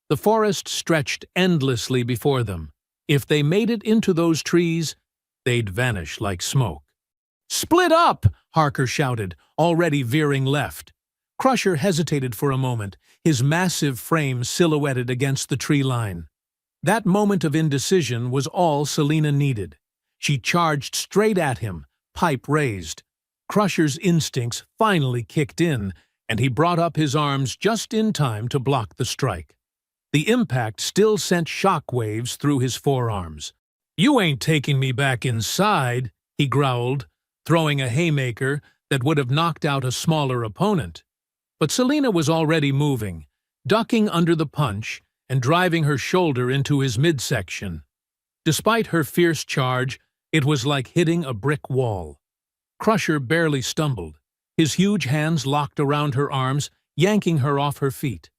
The forest stretched endlessly before them. If they made it into those trees, they'd vanish like smoke. "Split up!" Harker shouted, already veering left. Crusher hesitated for a moment, his massive frame silhouetted against the tree line. That moment of indecision was all Selina needed. She charged straight at him, pipe raised. Crusher's instincts finally kicked in, and he brought up his arms just in time to block the strike. The impact still sent shock waves through his forearms. "You ain't taking me back inside," he growled, throwing a haymaker that would have knocked out a smaller opponent. But Selina was already moving, ducking under the punch and driving her shoulder into his midsection. Despite her fierce charge, it was like hitting a brick wall. Crusher barely stumbled, his huge hands locked around her arms, yanking her off her feet.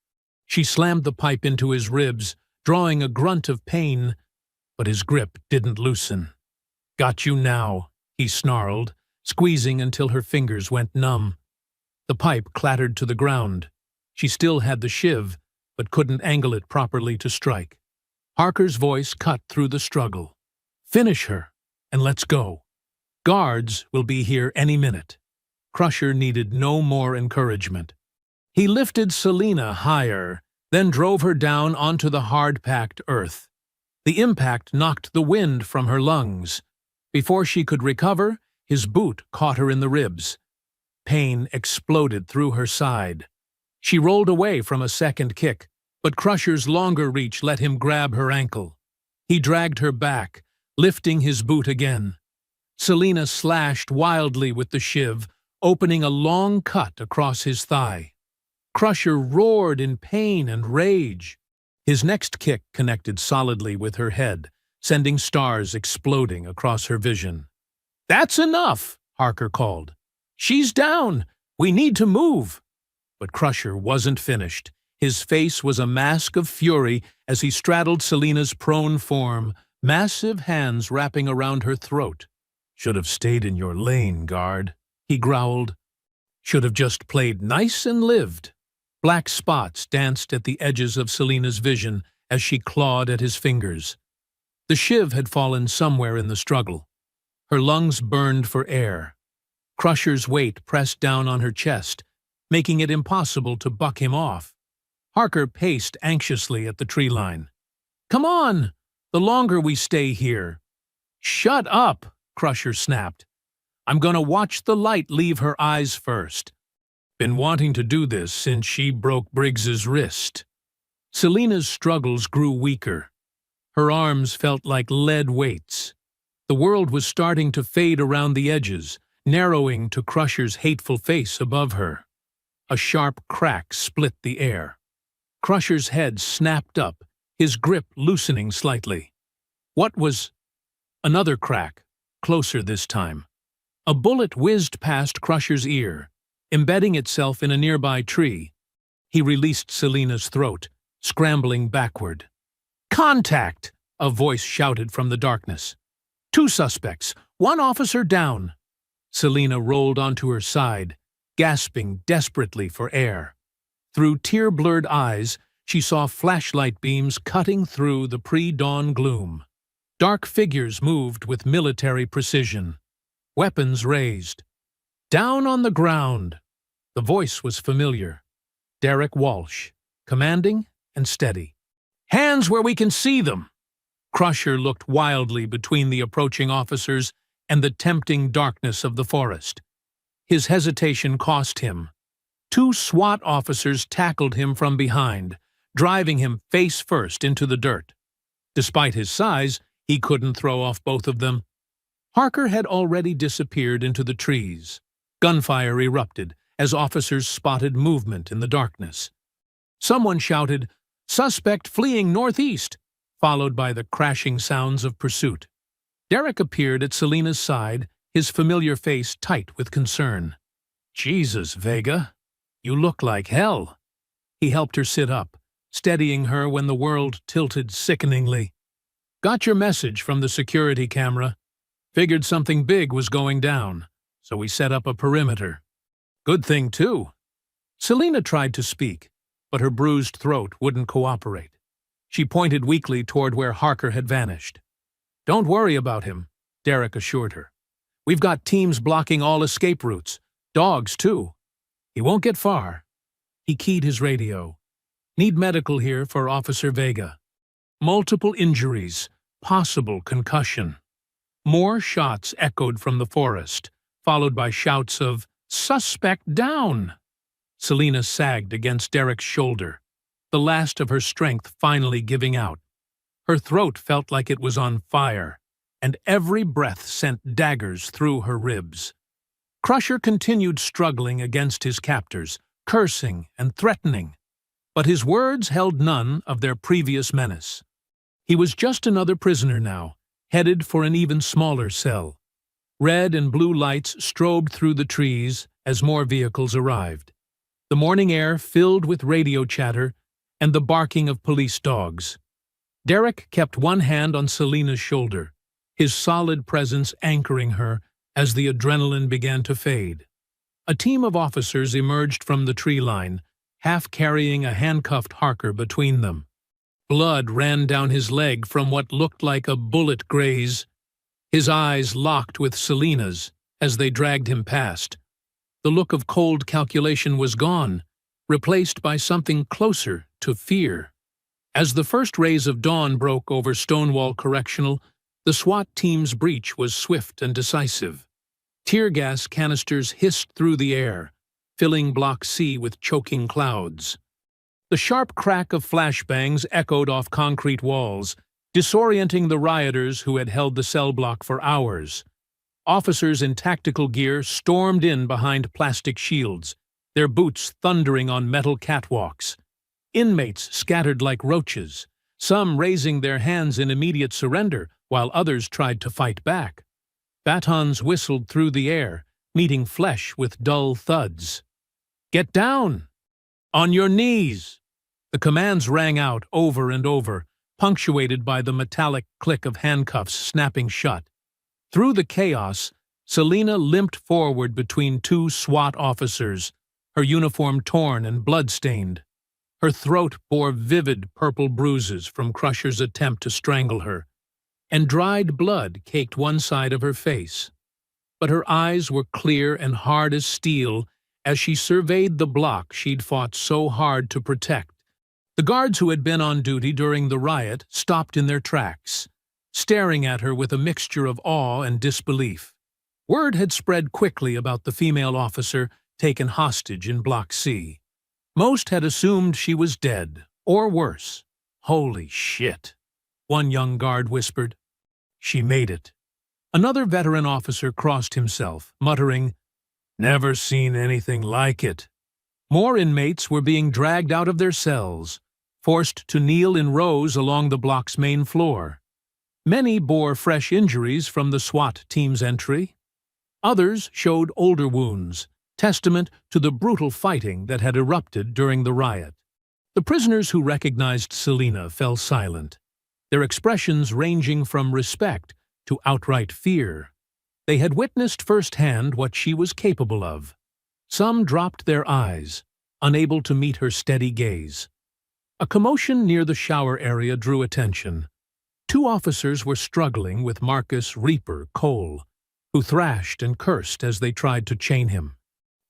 She slammed the pipe into his ribs, drawing a grunt of pain, but his grip didn't loosen. "Got you now," he snarled, squeezing until her fingers went numb. The pipe clattered to the ground. She still had the shiv, but couldn't angle it properly to strike. Harker's voice cut through the struggle. "Finish her, and let's go. Guards will be here any minute." Crusher needed no more encouragement. He lifted Selina higher, then drove her down onto the hard-packed earth. The impact knocked the wind from her lungs. Before she could recover, his boot caught her in the ribs. Pain exploded through her side. She rolled away from a second kick, but Crusher's longer reach let him grab her ankle. He dragged her back, lifting his boot again. Selina slashed wildly with the shiv, opening a long cut across his thigh. Crusher roared in pain and rage. His next kick connected solidly with her head, sending stars exploding across her vision. "That's enough," Harker called. "She's down. We need to move." But Crusher wasn't finished. His face was a mask of fury as he straddled Selina's prone form, massive hands wrapping around her throat. "Should have stayed in your lane, guard," he growled. "Should have just played nice and lived." Black spots danced at the edges of Selina's vision as she clawed at his fingers. The shiv had fallen somewhere in the struggle. Her lungs burned for air. Crusher's weight pressed down on her chest, making it impossible to buck him off. Harker paced anxiously at the tree line. "Come on! The longer we stay here." "Shut up!" Crusher snapped. "I'm gonna watch the light leave her eyes first. Been wanting to do this since she broke Briggs's wrist." Selina's struggles grew weaker. Her arms felt like lead weights. The world was starting to fade around the edges, narrowing to Crusher's hateful face above her. A sharp crack split the air. Crusher's head snapped up, his grip loosening slightly. What was... Another crack, closer this time. A bullet whizzed past Crusher's ear, embedding itself in a nearby tree. He released Selina's throat, scrambling backward. "Contact!" a voice shouted from the darkness. "Two suspects, one officer down." Selina rolled onto her side, gasping desperately for air. Through tear-blurred eyes, she saw flashlight beams cutting through the pre-dawn gloom. Dark figures moved with military precision. Weapons raised. "Down on the ground!" The voice was familiar. Derek Walsh, commanding and steady. "Hands where we can see them!" Crusher looked wildly between the approaching officers and the tempting darkness of the forest. His hesitation cost him. Two SWAT officers tackled him from behind, driving him face first into the dirt. Despite his size, he couldn't throw off both of them. Harker had already disappeared into the trees. Gunfire erupted as officers spotted movement in the darkness. Someone shouted, "Suspect fleeing northeast," followed by the crashing sounds of pursuit. Derek appeared at Selina's side, his familiar face tight with concern. "Jesus, Vega, you look like hell." He helped her sit up, steadying her when the world tilted sickeningly. "Got your message from the security camera. Figured something big was going down, so we set up a perimeter. Good thing, too." Selina tried to speak, but her bruised throat wouldn't cooperate. She pointed weakly toward where Harker had vanished. "Don't worry about him," Derek assured her. "We've got teams blocking all escape routes. Dogs, too. He won't get far." He keyed his radio. "Need medical here for Officer Vega. Multiple injuries, possible concussion." More shots echoed from the forest, followed by shouts of, "Suspect down!" Selina sagged against Derek's shoulder, the last of her strength finally giving out. Her throat felt like it was on fire, and every breath sent daggers through her ribs. Crusher continued struggling against his captors, cursing and threatening, but his words held none of their previous menace. He was just another prisoner now, headed for an even smaller cell. Red and blue lights strobed through the trees as more vehicles arrived. The morning air filled with radio chatter and the barking of police dogs. Derek kept one hand on Selina's shoulder, his solid presence anchoring her as the adrenaline began to fade. A team of officers emerged from the tree line, half carrying a handcuffed Harker between them. Blood ran down his leg from what looked like a bullet graze. His eyes locked with Selina's as they dragged him past. The look of cold calculation was gone, replaced by something closer to fear. As the first rays of dawn broke over Stonewall Correctional, the SWAT team's breach was swift and decisive. Tear gas canisters hissed through the air, filling Block C with choking clouds. The sharp crack of flashbangs echoed off concrete walls, disorienting the rioters who had held the cell block for hours. Officers in tactical gear stormed in behind plastic shields, their boots thundering on metal catwalks. Inmates scattered like roaches, some raising their hands in immediate surrender while others tried to fight back. Batons whistled through the air, meeting flesh with dull thuds. "Get down! On your knees!" The commands rang out over and over, punctuated by the metallic click of handcuffs snapping shut. Through the chaos, Selina limped forward between two SWAT officers, her uniform torn and blood-stained. Her throat bore vivid purple bruises from Crusher's attempt to strangle her, and dried blood caked one side of her face. But her eyes were clear and hard as steel as she surveyed the block she'd fought so hard to protect. The guards who had been on duty during the riot stopped in their tracks, staring at her with a mixture of awe and disbelief. Word had spread quickly about the female officer taken hostage in Block C. Most had assumed she was dead, or worse. "Holy shit," one young guard whispered. "She made it." Another veteran officer crossed himself, muttering, "Never seen anything like it." More inmates were being dragged out of their cells, forced to kneel in rows along the block's main floor. Many bore fresh injuries from the SWAT team's entry. Others showed older wounds, testament to the brutal fighting that had erupted during the riot. The prisoners who recognized Selina fell silent, their expressions ranging from respect to outright fear. They had witnessed firsthand what she was capable of. Some dropped their eyes, unable to meet her steady gaze. A commotion near the shower area drew attention. Two officers were struggling with Marcus Reaper Cole, who thrashed and cursed as they tried to chain him.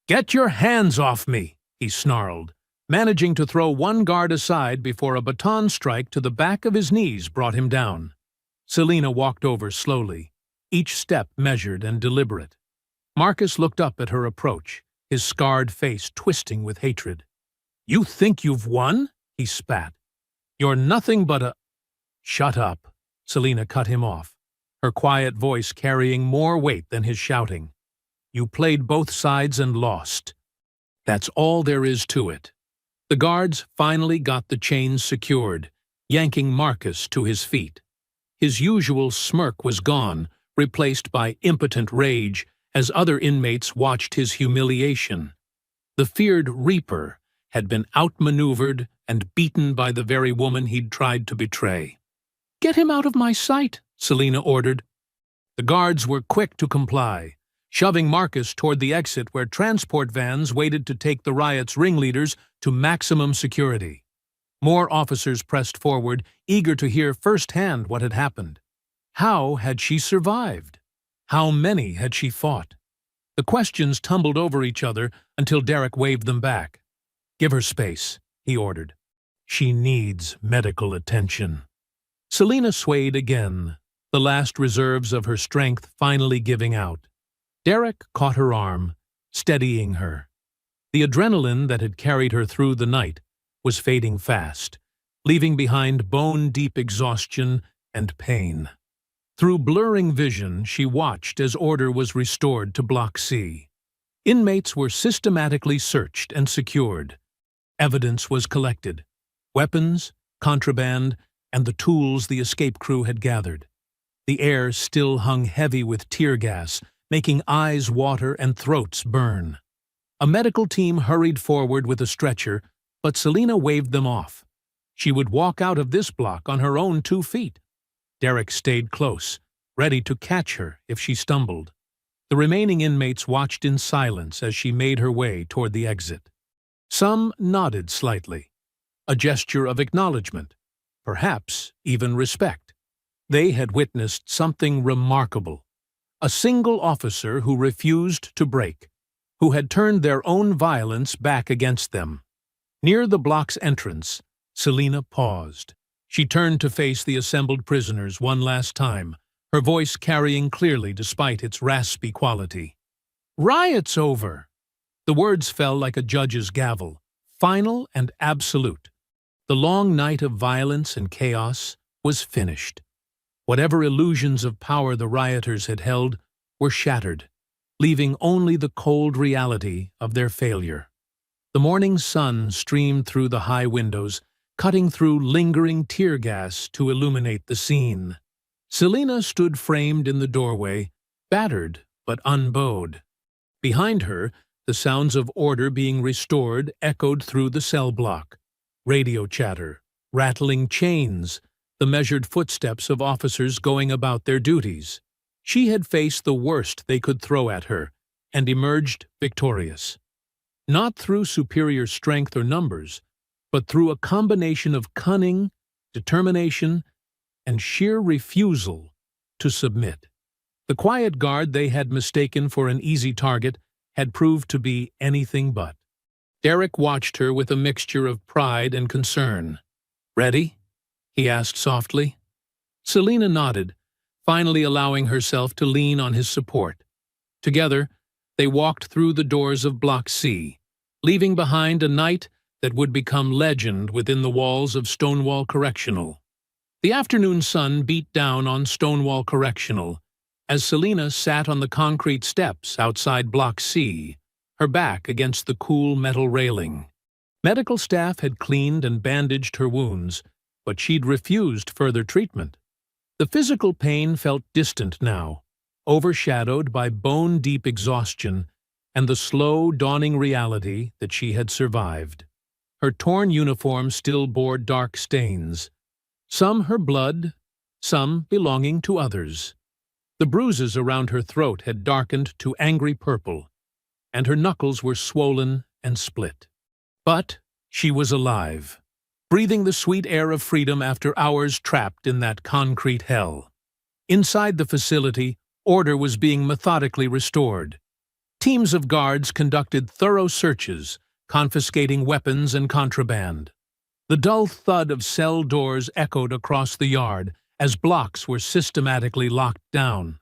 "Get your hands off me!" he snarled, managing to throw one guard aside before a baton strike to the back of his knees brought him down. Selina walked over slowly, each step measured and deliberate. Marcus looked up at her approach, his scarred face twisting with hatred. "You think you've won?" he spat. "You're nothing but a—" "Shut up," Selina cut him off, her quiet voice carrying more weight than his shouting. "You played both sides and lost. That's all there is to it." The guards finally got the chains secured, yanking Marcus to his feet. His usual smirk was gone, replaced by impotent rage as other inmates watched his humiliation. The feared Reaper had been outmaneuvered and beaten by the very woman he'd tried to betray. "Get him out of my sight," Selina ordered. The guards were quick to comply, shoving Marcus toward the exit where transport vans waited to take the riot's ringleaders to maximum security. More officers pressed forward, eager to hear firsthand what had happened. How had she survived? How many had she fought? The questions tumbled over each other until Derek waved them back. "Give her space," he ordered. "She needs medical attention." Selina swayed again, the last reserves of her strength finally giving out. Derek caught her arm, steadying her. The adrenaline that had carried her through the night was fading fast, leaving behind bone-deep exhaustion and pain. Through blurring vision, she watched as order was restored to Block C. Inmates were systematically searched and secured. Evidence was collected: weapons, contraband, and the tools the escape crew had gathered. The air still hung heavy with tear gas, making eyes water and throats burn. A medical team hurried forward with a stretcher, but Selina waved them off. She would walk out of this block on her own 2 feet. Derek stayed close, ready to catch her if she stumbled. The remaining inmates watched in silence as she made her way toward the exit. Some nodded slightly, a gesture of acknowledgement, perhaps even respect. They had witnessed something remarkable. A single officer who refused to break, who had turned their own violence back against them. Near the block's entrance, Selina paused. She turned to face the assembled prisoners one last time, her voice carrying clearly despite its raspy quality. "Riot's over!" The words fell like a judge's gavel, final and absolute. The long night of violence and chaos was finished. Whatever illusions of power the rioters had held were shattered, leaving only the cold reality of their failure. The morning sun streamed through the high windows, cutting through lingering tear gas to illuminate the scene. Selina stood framed in the doorway, battered but unbowed. Behind her, the sounds of order being restored echoed through the cell block. Radio chatter, rattling chains, the measured footsteps of officers going about their duties. She had faced the worst they could throw at her, and emerged victorious. Not through superior strength or numbers, but through a combination of cunning, determination, and sheer refusal to submit. The quiet guard they had mistaken for an easy target had proved to be anything but. Derek watched her with a mixture of pride and concern. "Ready?" he asked softly. Selina nodded, finally allowing herself to lean on his support. Together, they walked through the doors of Block C, leaving behind a night that would become legend within the walls of Stonewall Correctional. The afternoon sun beat down on Stonewall Correctional as Selina sat on the concrete steps outside Block C, her back against the cool metal railing. Medical staff had cleaned and bandaged her wounds, but she'd refused further treatment. The physical pain felt distant now, overshadowed by bone-deep exhaustion and the slow, dawning reality that she had survived. Her torn uniform still bore dark stains, some her blood, some belonging to others. The bruises around her throat had darkened to angry purple, and her knuckles were swollen and split. But she was alive, breathing the sweet air of freedom after hours trapped in that concrete hell. Inside the facility, order was being methodically restored. Teams of guards conducted thorough searches, confiscating weapons and contraband. The dull thud of cell doors echoed across the yard as blocks were systematically locked down.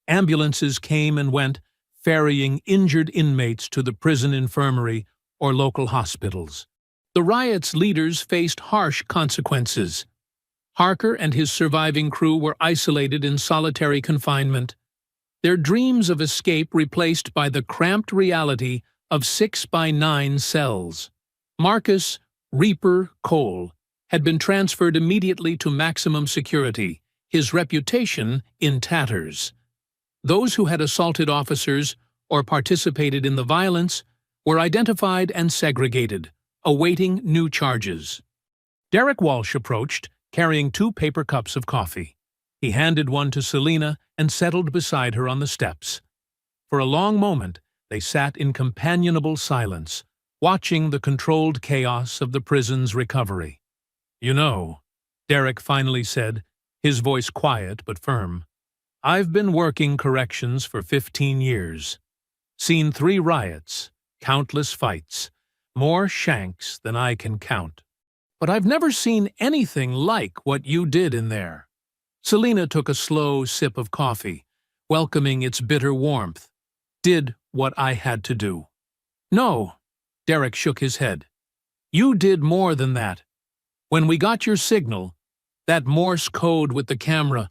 Ambulances came and went, ferrying injured inmates to the prison infirmary or local hospitals. The riot's leaders faced harsh consequences. Harker and his surviving crew were isolated in solitary confinement, their dreams of escape replaced by the cramped reality of 6x9 cells. Marcus Reaper Cole had been transferred immediately to maximum security, his reputation in tatters. Those who had assaulted officers or participated in the violence were identified and segregated, awaiting new charges. Derek Walsh approached, carrying 2 paper cups of coffee. He handed one to Selina and settled beside her on the steps. For a long moment, they sat in companionable silence, watching the controlled chaos of the prison's recovery. "You know," Derek finally said, his voice quiet but firm, "I've been working corrections for 15 years. Seen 3 riots, countless fights, more shanks than I can count. But I've never seen anything like what you did in there." Selina took a slow sip of coffee, welcoming its bitter warmth. "Did what I had to do." "No," Derek shook his head. "You did more than that. When we got your signal, that Morse code with the camera,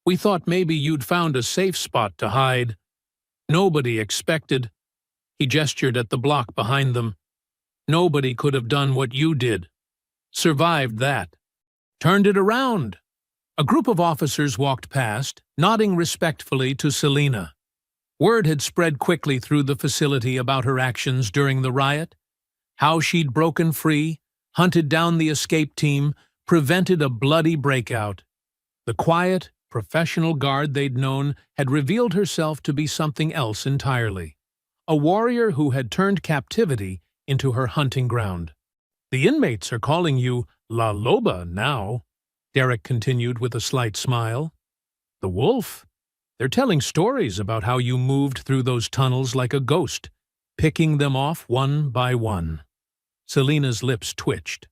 we thought maybe you'd found a safe spot to hide. Nobody expected." He gestured at the block behind them. "Nobody could have done what you did. Survived that. Turned it around." A group of officers walked past, nodding respectfully to Selina. Word had spread quickly through the facility about her actions during the riot, how she'd broken free, hunted down the escape team, prevented a bloody breakout. The quiet, professional guard they'd known had revealed herself to be something else entirely. A warrior who had turned captivity into her hunting ground. "The inmates are calling you La Loba now," Derek continued with a slight smile. "The wolf. They're telling stories about how you moved through those tunnels like a ghost, picking them off one by one." Selina's lips twitched.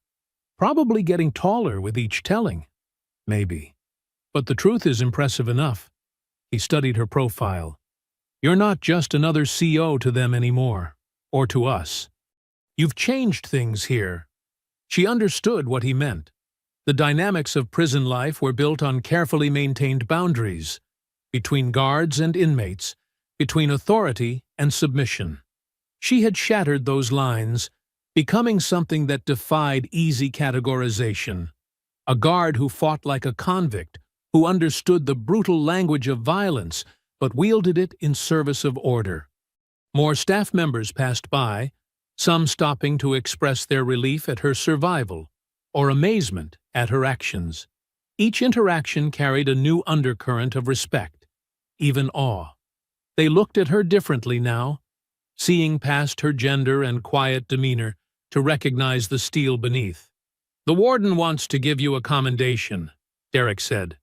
"Probably getting taller with each telling. Maybe. But the truth is impressive enough." He studied her profile. "You're not just another CO to them anymore, or to us. You've changed things here." She understood what he meant. The dynamics of prison life were built on carefully maintained boundaries, between guards and inmates, between authority and submission. She had shattered those lines, becoming something that defied easy categorization. A guard who fought like a convict, who understood the brutal language of violence, but wielded it in service of order. More staff members passed by, some stopping to express their relief at her survival, or amazement at her actions. Each interaction carried a new undercurrent of respect, even awe. They looked at her differently now, seeing past her gender and quiet demeanor to recognize the steel beneath. "The warden wants to give you a commendation," Derek said.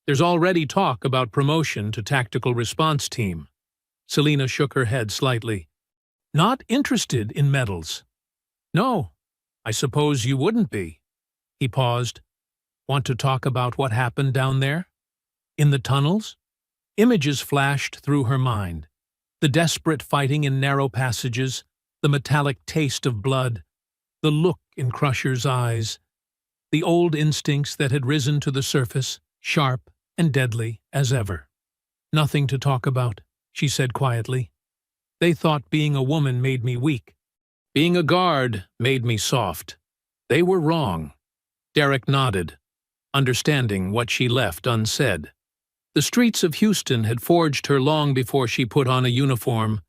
"There's already talk about promotion to tactical response team." Selina shook her head slightly. "Not interested in medals." "No, I suppose you wouldn't be." He paused. "Want to talk about what happened down there? In the tunnels?" Images flashed through her mind. The desperate fighting in narrow passages, the metallic taste of blood, the look in Crusher's eyes, the old instincts that had risen to the surface, sharp and deadly as ever. "Nothing to talk about," she said quietly. "They thought being a woman made me weak. Being a guard made me soft. They were wrong." Derek nodded, understanding what she left unsaid. The streets of Houston had forged her long before she put on a uniform.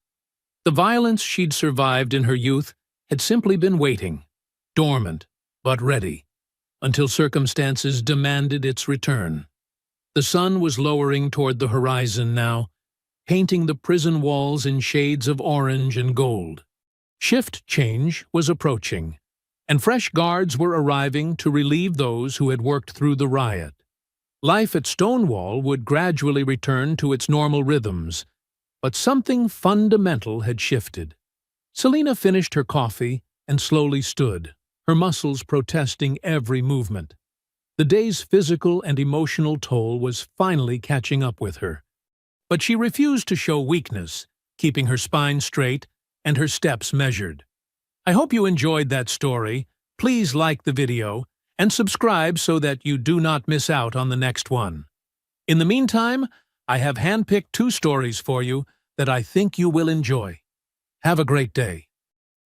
The violence she'd survived in her youth had simply been waiting, dormant but ready, until circumstances demanded its return. The sun was lowering toward the horizon now, painting the prison walls in shades of orange and gold. Shift change was approaching, and fresh guards were arriving to relieve those who had worked through the riot. Life at Stonewall would gradually return to its normal rhythms, but something fundamental had shifted. Selina finished her coffee and slowly stood, her muscles protesting every movement. The day's physical and emotional toll was finally catching up with her. But she refused to show weakness, keeping her spine straight and her steps measured. I hope you enjoyed that story. Please like the video and subscribe so that you do not miss out on the next one. In the meantime, I have handpicked 2 stories for you that I think you will enjoy. Have a great day.